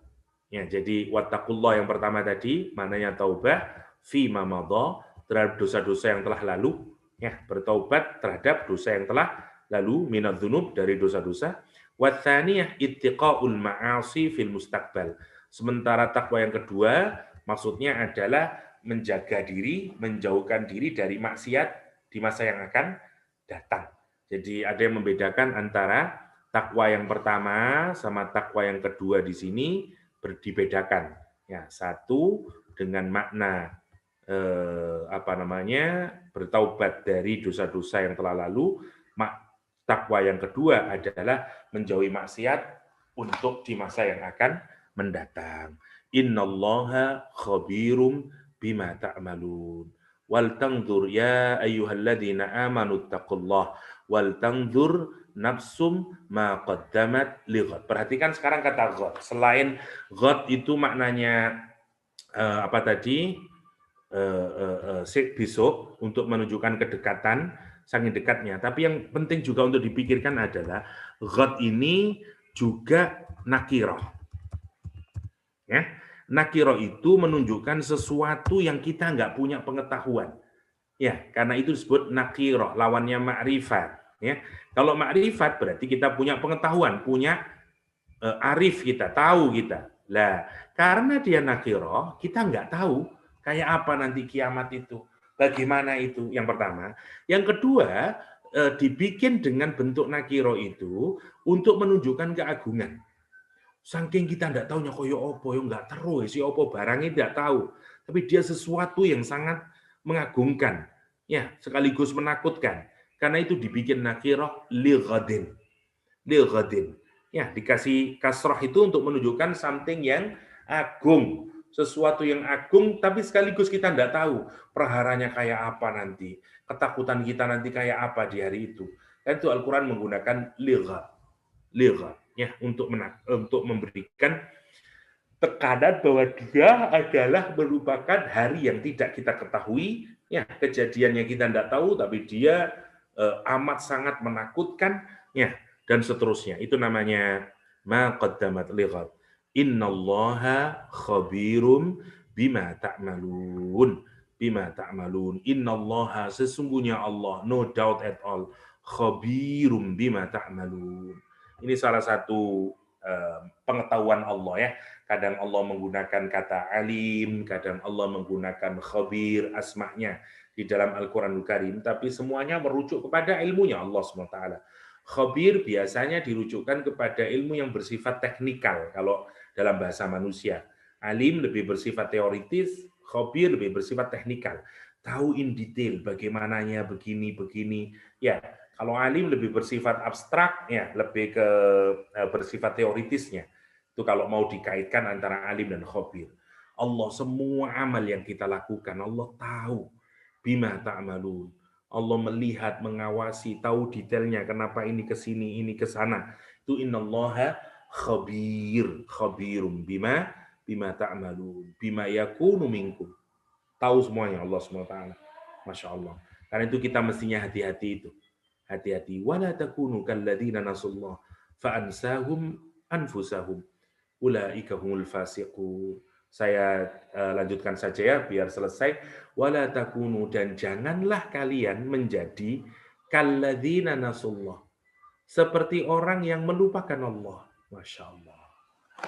Speaker 2: Ya, jadi wattaqullah yang pertama tadi maknanya taubah fi ma madha, terhadap dosa-dosa yang telah lalu, ya, bertaubat terhadap dosa yang telah lalu, minadz-dzunub, dari dosa-dosa. Wa tsaniyah ittiqaul ma'asi fil mustaqbal. Sementara takwa yang kedua maksudnya adalah menjaga diri, menjauhkan diri dari maksiat di masa yang akan datang. Jadi ada yang membedakan antara takwa yang pertama sama takwa yang kedua di sini dibedakan. Ya, satu dengan makna bertaubat dari dosa-dosa yang telah lalu. Takwa yang kedua adalah menjauhi maksiat untuk di masa yang akan mendatang. Innallaha khabirum bima ta'malun. Wal tanzur ya ayyuhalladzina amanu taqullah wal tanzur nafsum ma qaddamat lighad. Perhatikan sekarang kata ghad. Selain ghad itu maknanya apa tadi? besok untuk menunjukkan kedekatan, saking dekatnya. Tapi yang penting juga untuk dipikirkan adalah ghad ini juga nakirah. Ya, nakirah itu menunjukkan sesuatu yang kita nggak punya pengetahuan. Ya, karena itu disebut nakirah, lawannya ma'rifat. Ya, kalau ma'rifat berarti kita punya pengetahuan, punya arif kita, tahu kita. Lah, karena dia nakirah, kita nggak tahu kayak apa nanti kiamat itu, bagaimana itu. Yang pertama, yang kedua dibikin dengan bentuk nakirah itu untuk menunjukkan keagungan. Saking kita nggak tahunya koyo opo, yo nggak terus si opo barangnya tidak tahu, tapi dia sesuatu yang sangat mengagumkan, ya sekaligus menakutkan. Karena itu dibikin nakirah lighadin, lighadin. Ya dikasih kasrah itu untuk menunjukkan something yang agung, sesuatu yang agung, tapi sekaligus kita nggak tahu perharanya kayak apa nanti, ketakutan kita nanti kayak apa di hari itu. Dan itu Al-Quran menggunakan lighad, lighad. Ya, untuk memberikan tekanan bahwa dia adalah merupakan hari yang tidak kita ketahui, ya kejadiannya kita tidak tahu, tapi dia amat sangat menakutkan, ya dan seterusnya. Itu namanya ma qaddamat lighad. Innallaha khabirum bima ta'malun. Bima ta'malun. Innallaha, sesungguhnya Allah, no doubt at all, khabirum bima ta'malun. Ini salah satu pengetahuan Allah ya. Kadang Allah menggunakan kata alim, kadang Allah menggunakan khabir, asma'nya di dalam Al-Quranul Karim, tapi semuanya merujuk kepada ilmunya Allah SWT. Khabir biasanya dirujukkan kepada ilmu yang bersifat teknikal kalau dalam bahasa manusia. Alim lebih bersifat teoritis, khabir lebih bersifat teknikal. Tahu in detail bagaimananya begini. Ya, kalau alim lebih bersifat abstrak, ya lebih ke bersifat teoritisnya. Itu kalau mau dikaitkan antara alim dan khabir. Allah semua amal yang kita lakukan, Allah tahu. Bima ta'malun. Allah melihat, mengawasi, tahu detailnya kenapa ini ke sini, ini ke sana. Itu innallaha khabir, khabirum bima ta'malun, bima yakunu minkum. Tahu semuanya Allah SWT. Masya Allah. Karena itu kita mestinya hati-hati itu. Hati-hati. Wala takunu kalladzina nasullah fa'ansahum anfusahum. Ulaika humul fasiqun. Saya lanjutkan saja ya biar selesai. Wala takunu, dan janganlah kalian menjadi kalladzina nasullah, seperti orang yang melupakan Allah. Masya Allah.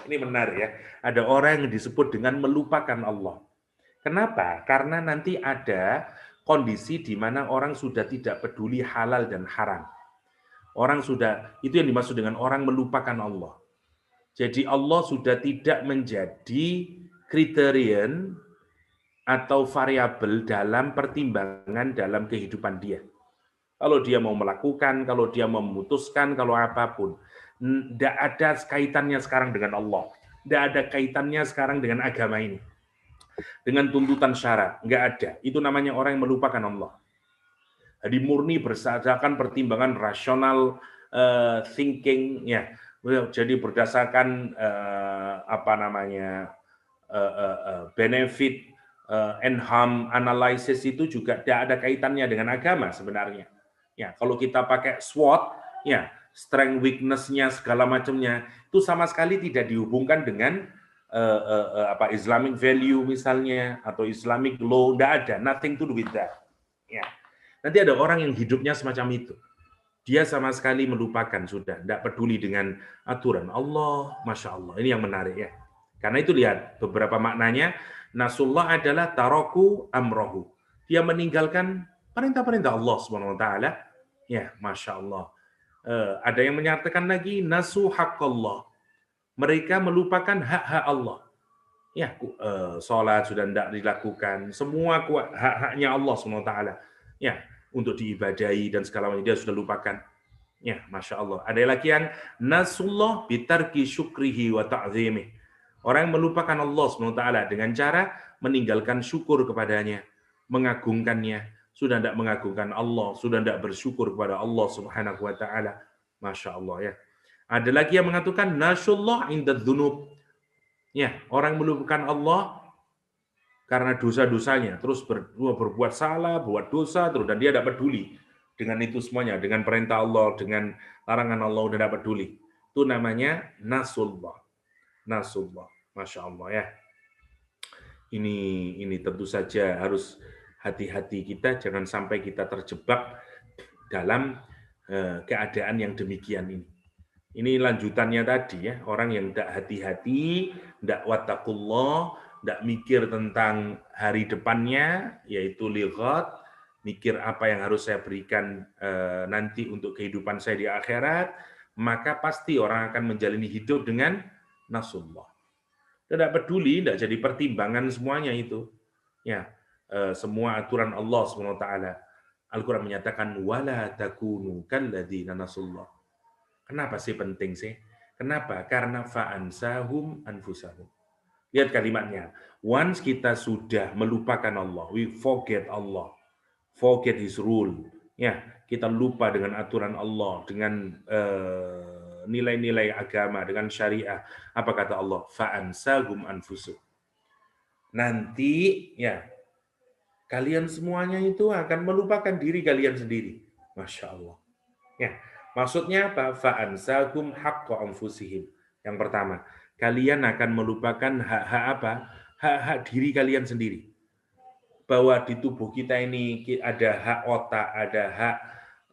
Speaker 2: Ini benar ya. Ada orang yang disebut dengan melupakan Allah. Kenapa? Karena nanti ada kondisi di mana orang sudah tidak peduli halal dan haram. Orang sudah, itu yang dimaksud dengan orang melupakan Allah. Jadi Allah sudah tidak menjadi kriterian atau variabel dalam pertimbangan dalam kehidupan dia. Kalau dia mau melakukan, kalau dia memutuskan, kalau apapun. Tidak ada kaitannya sekarang dengan Allah. Tidak ada kaitannya sekarang dengan agama ini. Dengan tuntutan syarat, nggak ada. Itu namanya orang yang melupakan Allah. Jadi murni berdasarkan pertimbangan rasional thinking, ya. Jadi berdasarkan benefit and harm analysis itu juga tidak ada kaitannya dengan agama sebenarnya. Ya, kalau kita pakai SWOT, ya strength, weakness-nya segala macamnya itu sama sekali tidak dihubungkan dengan Islamic value misalnya atau Islamic law, tidak ada, nothing to do with that. Ya. Nanti ada orang yang hidupnya semacam itu. Dia sama sekali melupakan, sudah tidak peduli dengan aturan Allah. Masya Allah, ini yang menarik ya. Karena itu lihat beberapa maknanya. Nasullah adalah taroku amrohu. Dia meninggalkan perintah-perintah Allah SWT. Ya, Masya Allah. Ada yang menyatakan lagi nasu haqqallah. Mereka melupakan hak-hak Allah. Ya, sholat sudah tidak dilakukan. Semua hak-haknya Allah SWT. Ya, untuk diibadahi dan segala macam dia sudah lupakan. Ya, Masya Allah. Ada lagi yang nasullah bitarki syukrihi wa ta'zimih. Orang yang melupakan Allah SWT dengan cara meninggalkan syukur kepadanya, mengagungkannya. Sudah tidak mengagungkan Allah, sudah tidak bersyukur kepada Allah Subhanahu wa ta'ala. Masya Allah ya. Ada lagi yang mengatakan nasullah inda dzunub. Ya, orang melupakan Allah karena dosa-dosanya, terus berbuat salah, buat dosa, terus dan dia tidak peduli dengan itu semuanya, dengan perintah Allah, dengan larangan Allah, udah tidak peduli. Itu namanya nasullah. Nasullah. Masya Allah ya. Ini tentu saja harus hati-hati kita, jangan sampai kita terjebak dalam keadaan yang demikian ini. Ini lanjutannya tadi ya, orang yang tidak hati-hati, tidak wattaqullah, tidak mikir tentang hari depannya, yaitu lighat, mikir apa yang harus saya berikan nanti untuk kehidupan saya di akhirat, maka pasti orang akan menjalani hidup dengan nasullah. Tidak peduli, tidak jadi pertimbangan semuanya itu. Ya, semua aturan Allah SWT. Al-Quran menyatakan wala takunu kalladzina nasullah. Kenapa sih penting sih? Kenapa? Karena fa'ansahum anfusahum. Lihat kalimatnya. Once kita sudah melupakan Allah, we forget Allah, forget His rule. Ya, kita lupa dengan aturan Allah, dengan nilai-nilai agama, dengan syariah. Apa kata Allah? Fa'ansahum anfusahum. Nanti ya kalian semuanya itu akan melupakan diri kalian sendiri. Masya Allah. Ya, maksudnya apa? Fa'ansahum haqqa anfusihim. Yang pertama, kalian akan melupakan hak-hak apa? Hak-hak diri kalian sendiri. Bahwa di tubuh kita ini ada hak otak, ada hak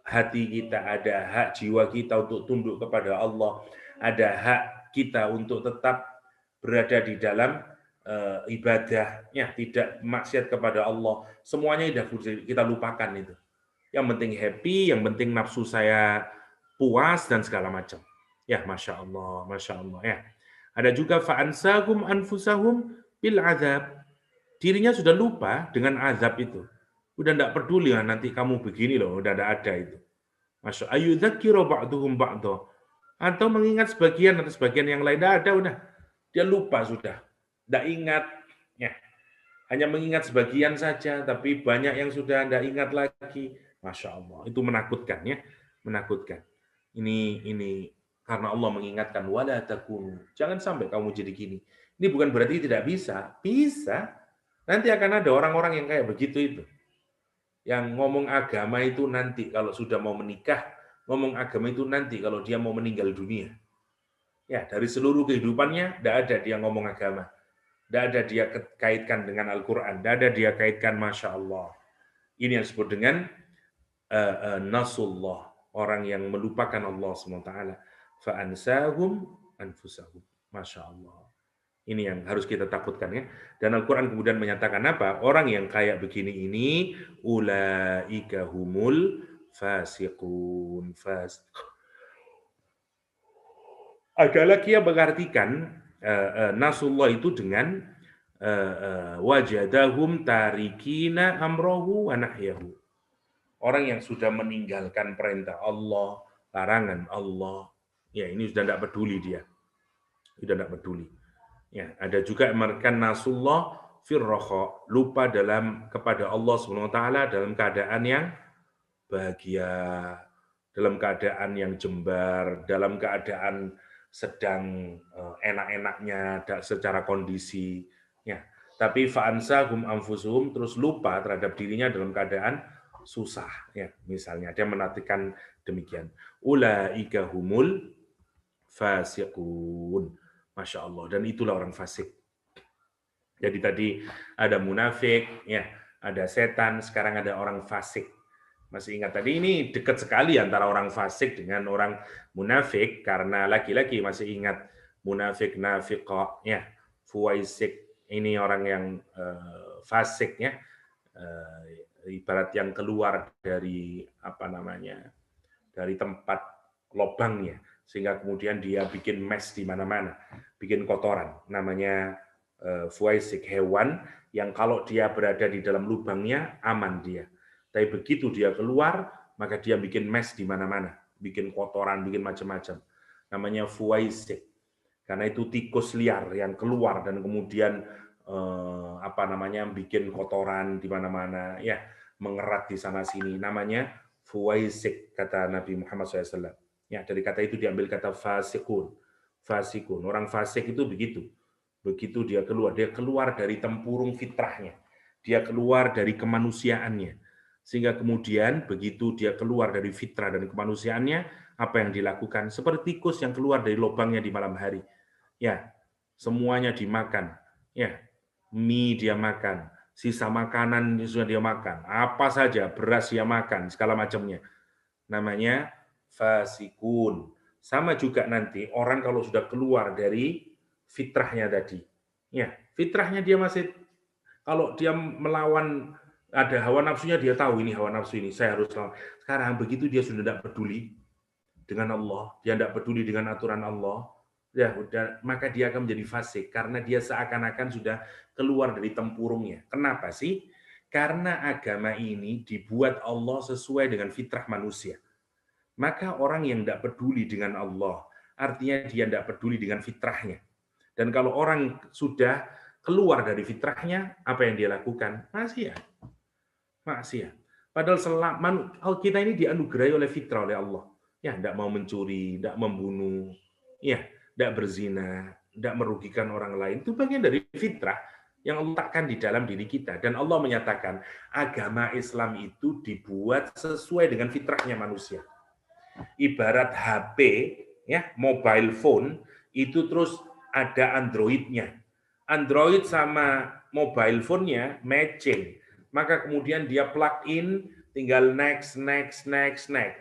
Speaker 2: hati kita, ada hak jiwa kita untuk tunduk kepada Allah, ada hak kita untuk tetap berada di dalam ibadahnya, tidak maksiat kepada Allah. Semuanya sudah kita lupakan itu. Yang penting happy, yang penting nafsu saya puas dan segala macam. Ya, masya Allah ya. Ada juga fa'ansahum anfusahum bil azab. Dirinya sudah lupa dengan azab itu. Udah tidak peduli ya, nanti kamu begini loh, udah tidak ada itu. Masya ayudzakiru ba'duhum ba'do. Atau mengingat sebagian atau sebagian yang lain, tidak ada, udah. Dia lupa sudah. Tidak ingat, ya. Hanya mengingat sebagian saja, tapi banyak yang sudah tidak ingat lagi. Masya Allah, itu menakutkan ya, menakutkan. Ini karena Allah mengingatkan wala takunu. Jangan sampai kamu jadi gini. Ini bukan berarti tidak bisa, bisa. Nanti akan ada orang-orang yang kayak begitu itu. Yang ngomong agama itu nanti kalau sudah mau menikah, ngomong agama itu nanti kalau dia mau meninggal dunia. Ya, dari seluruh kehidupannya tidak ada dia ngomong agama. Tidak ada dia kaitkan dengan Al-Quran. Tidak ada dia kaitkan Masya Allah. Ini yang disebut dengan nasullah. Orang yang melupakan Allah SWT. Fa'ansahum anfusahum. Masya Allah. Ini yang harus kita takutkan ya. Dan Al-Quran kemudian menyatakan apa? Orang yang kayak begini ini, ulaika humul fasiqun. Ada lagi yang mengartikan nasullah itu dengan wajadahum tarikina amrohu wa nahyahu. Orang yang sudah meninggalkan perintah Allah, larangan Allah, ya ini sudah tidak peduli dia. Sudah tidak peduli. Ya, ada juga yang mengartikan nasullah firroho, lupa kepada Allah SWT dalam keadaan yang bahagia, dalam keadaan yang jembar, dalam keadaan sedang enak-enaknya secara kondisi, ya. Tapi fa'ansahum anfusuhum, terus lupa terhadap dirinya dalam keadaan susah, ya. Misalnya dia menartikan demikian. Ulaika humul fasiqun. Masya Allah. Dan itulah orang fasik. Jadi tadi ada munafik, ya, ada setan, sekarang ada orang fasik. Masih ingat tadi ini dekat sekali antara orang fasik dengan orang munafik, karena laki-laki masih ingat munafik, nafiqah, ya, fuwaisik, ini orang yang fasik, ya, ibarat yang keluar dari apa namanya, dari tempat lobangnya, sehingga kemudian dia bikin mess di mana-mana, bikin kotoran, namanya fuwaisik, hewan yang kalau dia berada di dalam lubangnya aman dia. Tapi begitu dia keluar, maka dia bikin mess di mana-mana, bikin kotoran, bikin macam-macam. Namanya fuwaisik. Karena itu tikus liar yang keluar dan kemudian apa namanya, bikin kotoran di mana-mana, ya, mengerat di sana sini. Namanya fuwaisik, kata Nabi Muhammad SAW. Ya, dari kata itu diambil kata fasikun. Fasikun. Orang fasik itu begitu. Begitu dia keluar dari tempurung fitrahnya. Dia keluar dari kemanusiaannya. Sehingga kemudian begitu dia keluar dari fitrah dan kemanusiaannya, apa yang dilakukan? Seperti tikus yang keluar dari lubangnya di malam hari. Ya, semuanya dimakan. Ya, mie dia makan, sisa makanan sudah dia makan, apa saja, beras dia makan, segala macamnya. Namanya fasikun. Sama juga nanti orang kalau sudah keluar dari fitrahnya tadi. Ya, fitrahnya dia masih, kalau dia melawan ada hawa nafsunya, dia tahu ini hawa nafsu ini, saya harus lawan. Sekarang begitu dia sudah tidak peduli dengan Allah, dia tidak peduli dengan aturan Allah, ya udah, maka dia akan menjadi fasik karena dia seakan-akan sudah keluar dari tempurungnya. Kenapa sih? Karena agama ini dibuat Allah sesuai dengan fitrah manusia. Maka orang yang tidak peduli dengan Allah, artinya dia tidak peduli dengan fitrahnya. Dan kalau orang sudah keluar dari fitrahnya, apa yang dia lakukan? Maksiat. Maksiat. Padahal kita ini dianugerahi oleh fitrah oleh Allah. Ya, tidak mau mencuri, tidak membunuh, ya, tidak berzina, tidak merugikan orang lain. Itu bagian dari fitrah yang Allah letakkan di dalam diri kita. Dan Allah menyatakan agama Islam itu dibuat sesuai dengan fitrahnya manusia. Ibarat HP, ya, mobile phone itu terus ada Android-nya. Android sama mobile phone-nya matching. Maka kemudian dia plug in, tinggal next.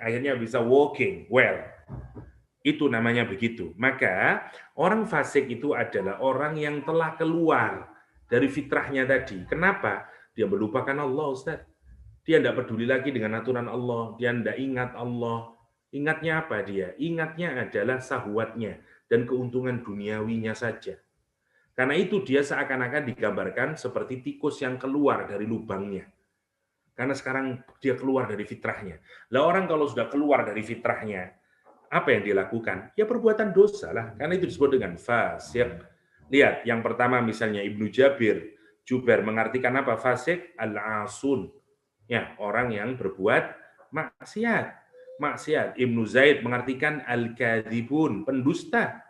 Speaker 2: Akhirnya bisa working well. Itu namanya begitu. Maka orang fasik itu adalah orang yang telah keluar dari fitrahnya tadi. Kenapa? Dia melupakan Allah, Ustaz. Dia tidak peduli lagi dengan aturan Allah. Dia tidak ingat Allah. Ingatnya apa dia? Ingatnya adalah syahwatnya dan keuntungan duniawinya saja. Karena itu dia seakan-akan digambarkan seperti tikus yang keluar dari lubangnya. Karena sekarang dia keluar dari fitrahnya. Lah orang kalau sudah keluar dari fitrahnya, apa yang dilakukan? Ya perbuatan dosa lah. Karena itu disebut dengan fasik. Lihat, yang pertama misalnya Ibnu Jubair mengartikan apa? Fasik al-asun. Ya, orang yang berbuat maksiat. Ibnu Zaid mengartikan al-kadzibun, pendusta.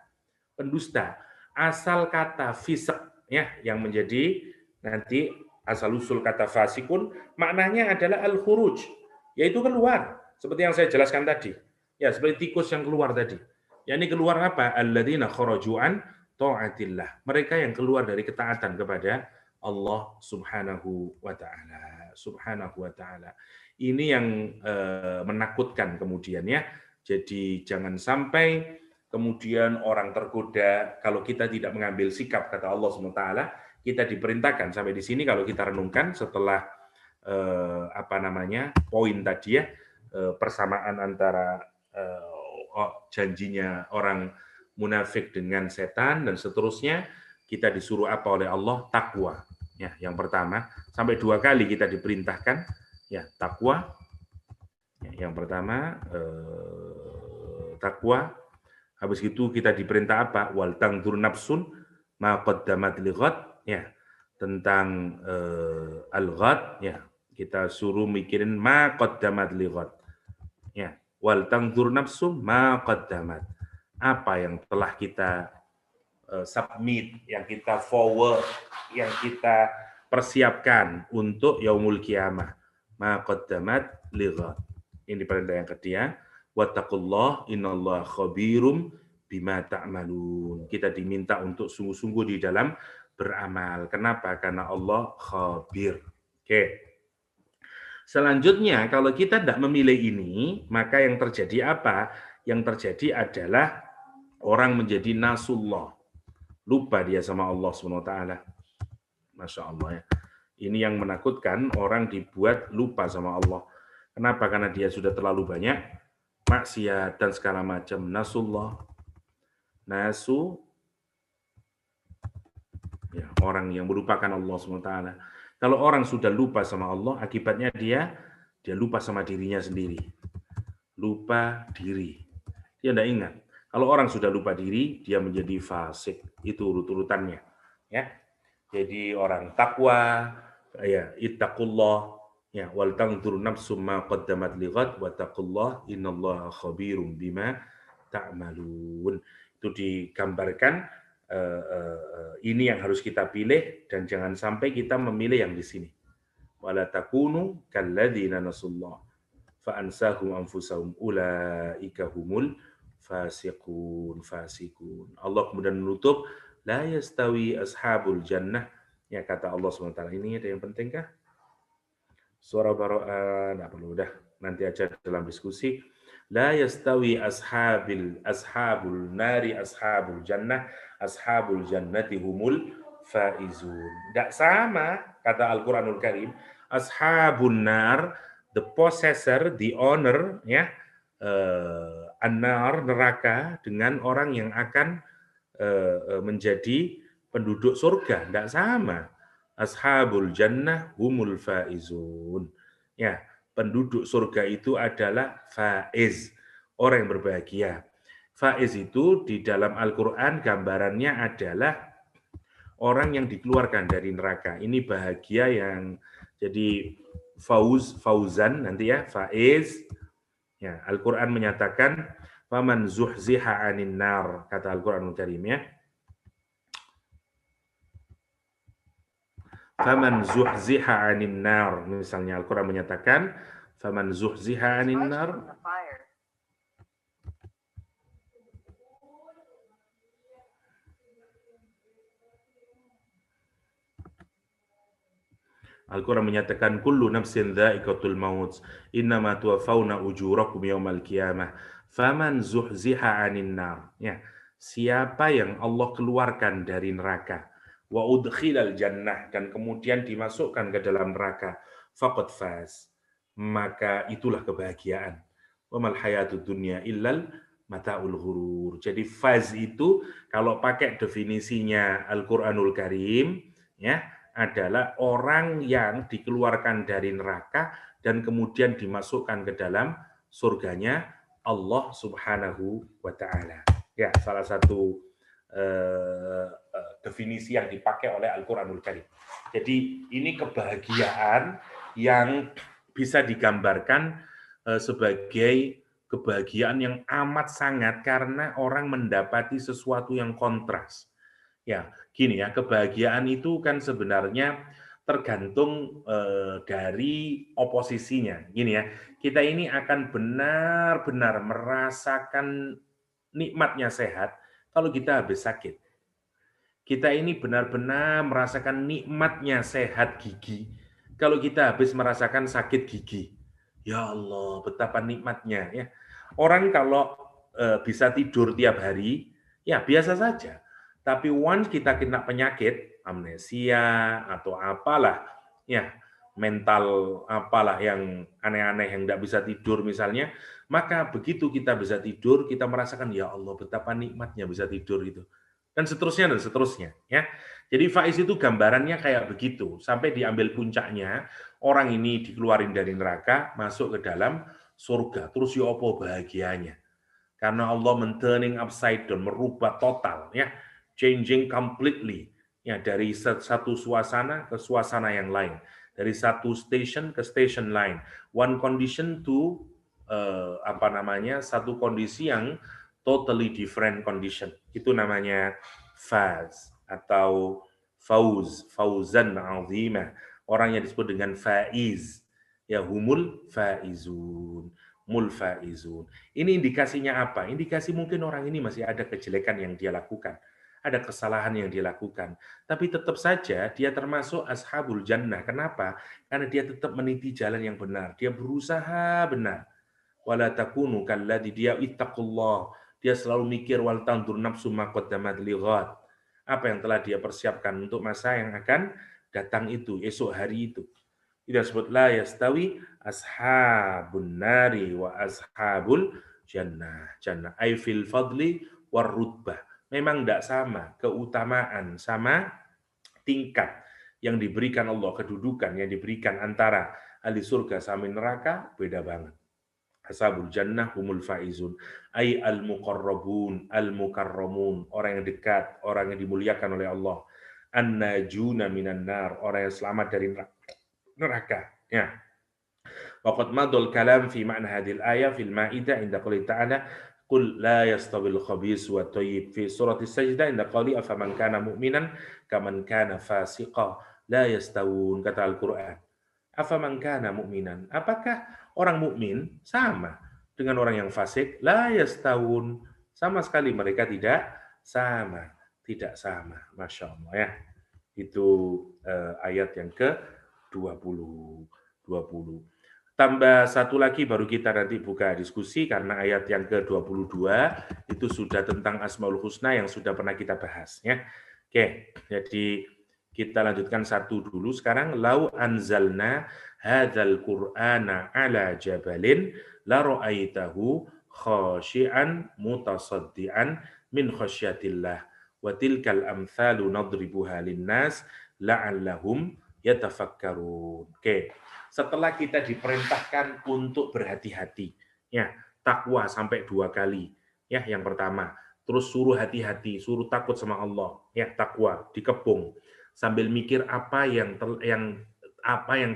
Speaker 2: Asal kata fisik, ya, yang menjadi nanti asal usul kata fasikun maknanya adalah al-khuruj, yaitu keluar, seperti yang saya jelaskan tadi. Ya, seperti tikus yang keluar tadi. Ya, ini keluar apa? Alladzina kharaju an taatillah. Mereka yang keluar dari ketaatan kepada Allah Subhanahu wa taala. Ini yang menakutkan kemudian, ya. Jadi jangan sampai kemudian orang tergoda kalau kita tidak mengambil sikap, kata Allah SWT. Kita diperintahkan sampai di sini kalau kita renungkan setelah poin tadi, ya, persamaan antara janjinya orang munafik dengan setan dan seterusnya. Kita disuruh apa oleh Allah? Takwa. Ya, yang pertama, sampai 2 kali kita diperintahkan, ya, takwa. Ya, yang pertama takwa. Habis itu kita diperintah apa? Wal tangdur nafsun ma qaddamat lighad, ya, tentang al-ghad, ya. Kita suruh mikirin ma qaddamat lighad. Ya, wal tangdur nafsun ma qaddamat. Apa yang telah kita submit, yang kita forward, yang kita persiapkan untuk yaumul kiamah. Ma qaddamat lighad. Ini perintah yang ketiga. Wattaqullah innallaha khabirum bima ta'malun. Kita diminta untuk sungguh-sungguh di dalam beramal. Kenapa? Karena Allah khabir. Oke. Selanjutnya, kalau kita tidak memilih ini, maka yang terjadi apa? Yang terjadi adalah orang menjadi nasullah. Lupa dia sama Allah SWT. Masya Allah, ya. Ini yang menakutkan, orang dibuat lupa sama Allah. Kenapa? Karena dia sudah terlalu banyak maksiat dan segala macam. Nasullah. Ya, orang yang melupakan Allah SWT. Kalau orang sudah lupa sama Allah, akibatnya dia lupa sama dirinya sendiri. Lupa diri. Dia tidak ingat. Kalau orang sudah lupa diri, dia menjadi fasik. Itu urut-urutannya. Ya. Jadi orang takwa, ya, ittaqullah, ya, wal tangdur nafsum ma qaddamat lighad wattaqullah innallaha khabirum bima ta'malun. Itu digambarkan ini yang harus kita pilih dan jangan sampai kita memilih yang di sini. Wala takunu kalladzina nasullah fa ansahum anfusahum ulaika humul fasikun. Allah kemudian menutup la yastawi ashabul jannah. Ya kata Allah SWT. Ini ada yang penting kah? Suara Baro'ah enggak perlu, udah nanti aja dalam diskusi. La yastawi ashabul nari ashabul jannah ashabul jannati humul faizun. Enggak sama kata Al-Qur'anul Karim. Ashabun nar, the possessor, the owner, ya, an-nar, neraka, dengan orang yang akan menjadi penduduk surga. Enggak sama. Ashabul jannah humul faizun. Ya, penduduk surga itu adalah faiz, orang yang berbahagia. Faiz itu di dalam Al-Qur'an gambarannya adalah orang yang dikeluarkan dari neraka. Ini bahagia yang jadi fauzan nanti ya, faiz. Ya, Al-Qur'an menyatakan faman zuhziha 'anin nar, kata Al-Qur'anul Karim ya. Faman zuhziha 'anin nar, misalnya Al-Qur'an menyatakan faman zuhziha 'anin nar. Al-Quran menyatakan kullu nafsin dha'iqatul maut innama tuwaffawna ujurakum yaumal qiyamah faman zuhziha 'anin nar. Ya, siapa yang Allah keluarkan dari neraka wa udkhilal jannah, dan kemudian dimasukkan ke dalam neraka, faqad faz, maka itulah kebahagiaan. Wa mal hayatud dunya illal mataul ghurur. Jadi faz itu kalau pakai definisinya Al-Qur'anul Karim ya, adalah orang yang dikeluarkan dari neraka dan kemudian dimasukkan ke dalam surganya Allah Subhanahu wa taala. Ya, salah satu definisi yang dipakai oleh Al-Qur'anul Karim. Jadi ini kebahagiaan yang bisa digambarkan sebagai kebahagiaan yang amat sangat karena orang mendapati sesuatu yang kontras. Ya, gini ya, kebahagiaan itu kan sebenarnya tergantung dari oposisinya. Gini ya, kita ini akan benar-benar merasakan nikmatnya sehat kalau kita habis sakit. Kita ini benar-benar merasakan nikmatnya sehat gigi kalau kita habis merasakan sakit gigi. Ya Allah, betapa nikmatnya ya. Orang kalau bisa tidur tiap hari, ya biasa saja. Tapi once kita kena penyakit, amnesia atau apalah, ya mental apalah yang aneh-aneh yang tidak bisa tidur misalnya, maka begitu kita bisa tidur, kita merasakan ya Allah betapa nikmatnya bisa tidur itu. Dan seterusnya ya. Jadi faiz itu gambarannya kayak begitu, sampai diambil puncaknya, orang ini dikeluarin dari neraka, masuk ke dalam surga, terus ya apa bahagianya. Karena Allah men-turning upside down, merubah total ya, changing completely ya, dari satu suasana ke suasana yang lain, dari satu station ke station lain, one condition to satu kondisi yang totally different condition. Itu namanya faz atau fauzan azimah. Orang yang disebut dengan faiz, ya humul faizun, mul faizun. Ini indikasinya apa? Indikasi mungkin orang ini masih ada kejelekan yang dia lakukan, ada kesalahan yang dia lakukan, tapi tetap saja dia termasuk ashabul jannah. Kenapa? Karena dia tetap meniti jalan yang benar, dia berusaha benar. Wala takunu kalladzi, dia ittaqullah, dia selalu mikir wal tandur nafsu ma qaddamat lighad, apa yang telah dia persiapkan untuk masa yang akan datang itu, esok hari itu. Tidak disebut la yastawi ashabun nari wa ashabul jannah. Jannah ay fil fadli war rutbah. Memang tidak sama keutamaan sama tingkat yang diberikan Allah, kedudukan yang diberikan antara ahli surga sama neraka beda banget. Ashabul jannah humul faizun ay al muqarrabun al mukarramun, orang yang dekat, orang yang dimuliakan oleh Allah. An-najuna minan nar, orang yang selamat dari neraka ya. Waqad madul kalam fi ma'na hadhil ayah fil Maidah inda qouli ta'ala Qul la yastawil khabis wa thayyib fi surati Sajdah inda qali afaman kana mu'minan kaman kana fasiqa la yastawun, kata Al-Qur'an. Afaman kana mu'minan, apakah orang mukmin sama dengan orang yang fasik? La yastawun, sama sekali mereka tidak sama, tidak sama. Masya Allah ya. Itu ayat yang ke-20. Tambah satu lagi baru kita nanti buka diskusi, karena ayat yang ke-22 itu sudah tentang Asmaul Husna yang sudah pernah kita bahas ya. Oke, jadi kita lanjutkan satu dulu sekarang. Lau anzalna hadzal qur'ana ala jabalin la ra'aitahu khashi'an mutasaddian min khasyatillah wa tilkal amthalu nadribuha linnas la'allahum yatafakkarun. Oke. Setelah kita diperintahkan untuk berhati-hati, ya, takwa sampai 2 kali. Ya, yang pertama, terus suruh hati-hati, suruh takut sama Allah, ya, takwa, dikepung sambil mikir apa yang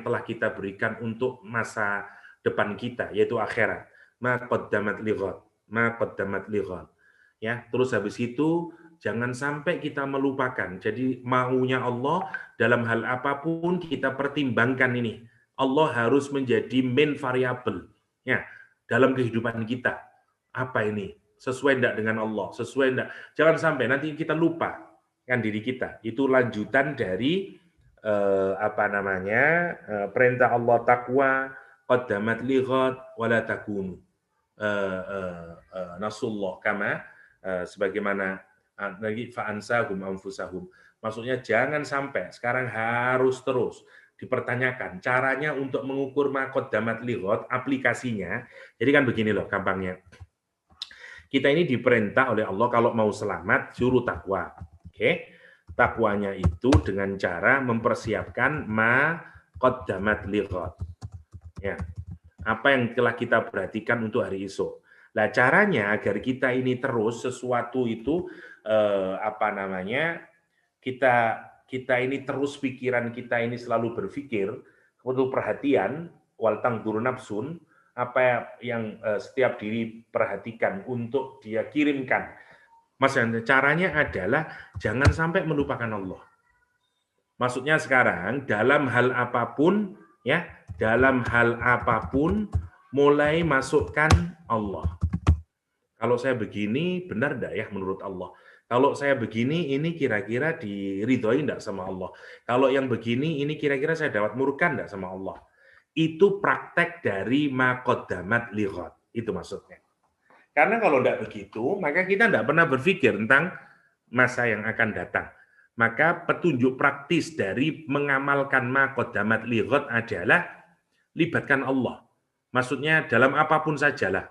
Speaker 2: telah kita berikan untuk masa depan kita, yaitu akhirat. Ma qaddamat lighad. Ya, terus habis itu jangan sampai kita melupakan. Jadi maunya Allah dalam hal apapun kita pertimbangkan ini. Allah harus menjadi main variabel ya dalam kehidupan kita. Apa ini? Sesuai enggak dengan Allah? Sesuai enggak? Jangan sampai nanti kita lupa kan diri kita. Itu lanjutan dari perintah Allah takwa, qaddamat lighad wala takunu nasullah kama sebagaimana lagi fa'ansahum anfusahum. Maksudnya jangan sampai sekarang harus terus dipertanyakan caranya untuk mengukur ma qaddamat lighad, aplikasinya. Jadi kan begini loh gampangnya. Kita ini diperintah oleh Allah kalau mau selamat suruh takwa. Oke. Takwanya itu dengan cara mempersiapkan ma qaddamat lighad. Ya. Apa yang telah kita perhatikan untuk hari esok. Nah, caranya agar kita ini terus sesuatu itu kita ini terus pikiran kita ini selalu berpikir, untuk perhatian wal tangduru nafsun, apa yang setiap diri perhatikan untuk dia kirimkan. Maksudnya caranya adalah jangan sampai melupakan Allah. Maksudnya sekarang dalam hal apapun ya, dalam hal apapun mulai masukkan Allah. Kalau saya begini benar enggak ya menurut Allah? Kalau saya begini ini kira-kira diridhoi enggak sama Allah? Kalau yang begini ini kira-kira saya dapat murka enggak sama Allah? Itu praktek dari ma qaddamat lighad. Itu maksudnya. Karena kalau tidak begitu, maka kita tidak pernah berpikir tentang masa yang akan datang. Maka petunjuk praktis dari mengamalkan ma qaddamat lighad adalah libatkan Allah. Maksudnya dalam apapun sajalah.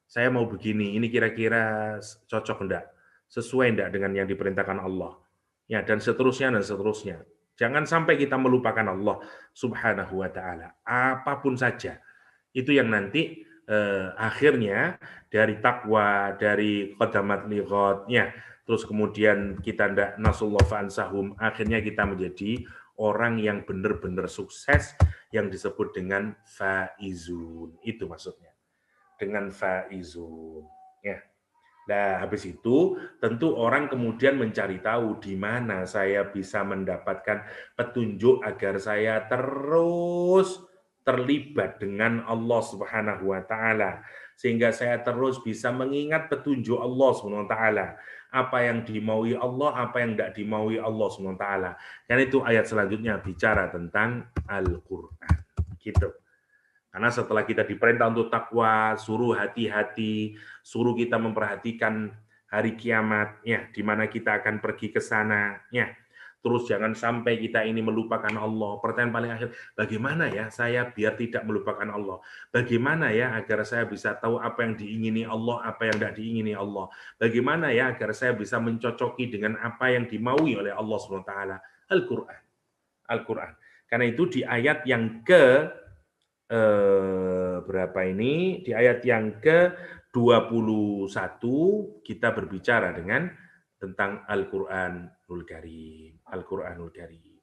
Speaker 2: Saya mau begini, ini kira-kira cocok enggak? Sesuai enggak dengan yang diperintahkan Allah? Ya, dan seterusnya dan seterusnya. Jangan sampai kita melupakan Allah Subhanahu wa taala. Apapun saja. Itu yang nanti akhirnya dari takwa, dari qaddamat lighad, ya, terus kemudian kita ndak nasullah fa'ansahum, akhirnya kita menjadi orang yang benar-benar sukses yang disebut dengan faizun. Itu maksudnya. Dengan faizun, ya. Nah, habis itu tentu orang kemudian mencari tahu di mana saya bisa mendapatkan petunjuk agar saya terus terlibat dengan Allah Subhanahu wa taala, sehingga saya terus bisa mengingat petunjuk Allah Subhanahu wa taala, apa yang dimaui Allah, apa yang tidak dimaui Allah Subhanahu wa taala. Dan itu ayat selanjutnya bicara tentang Al-Qur'an. Gitu. Karena setelah kita diperintah untuk takwa, suruh hati-hati, suruh kita memperhatikan hari kiamat, ya, di mana kita akan pergi ke sana, ya. Terus jangan sampai kita ini melupakan Allah. Pertanyaan paling akhir, bagaimana ya saya biar tidak melupakan Allah? Bagaimana ya agar saya bisa tahu apa yang diingini Allah, apa yang tidak diingini Allah? Bagaimana ya agar saya bisa mencocoki dengan apa yang dimaui oleh Allah SWT? Al-Quran. Al-Quran. Karena itu di ayat yang berapa ini? Di ayat yang ke-21 kita berbicara tentang Al-Qur'anul Karim. Al-Qur'anul Karim.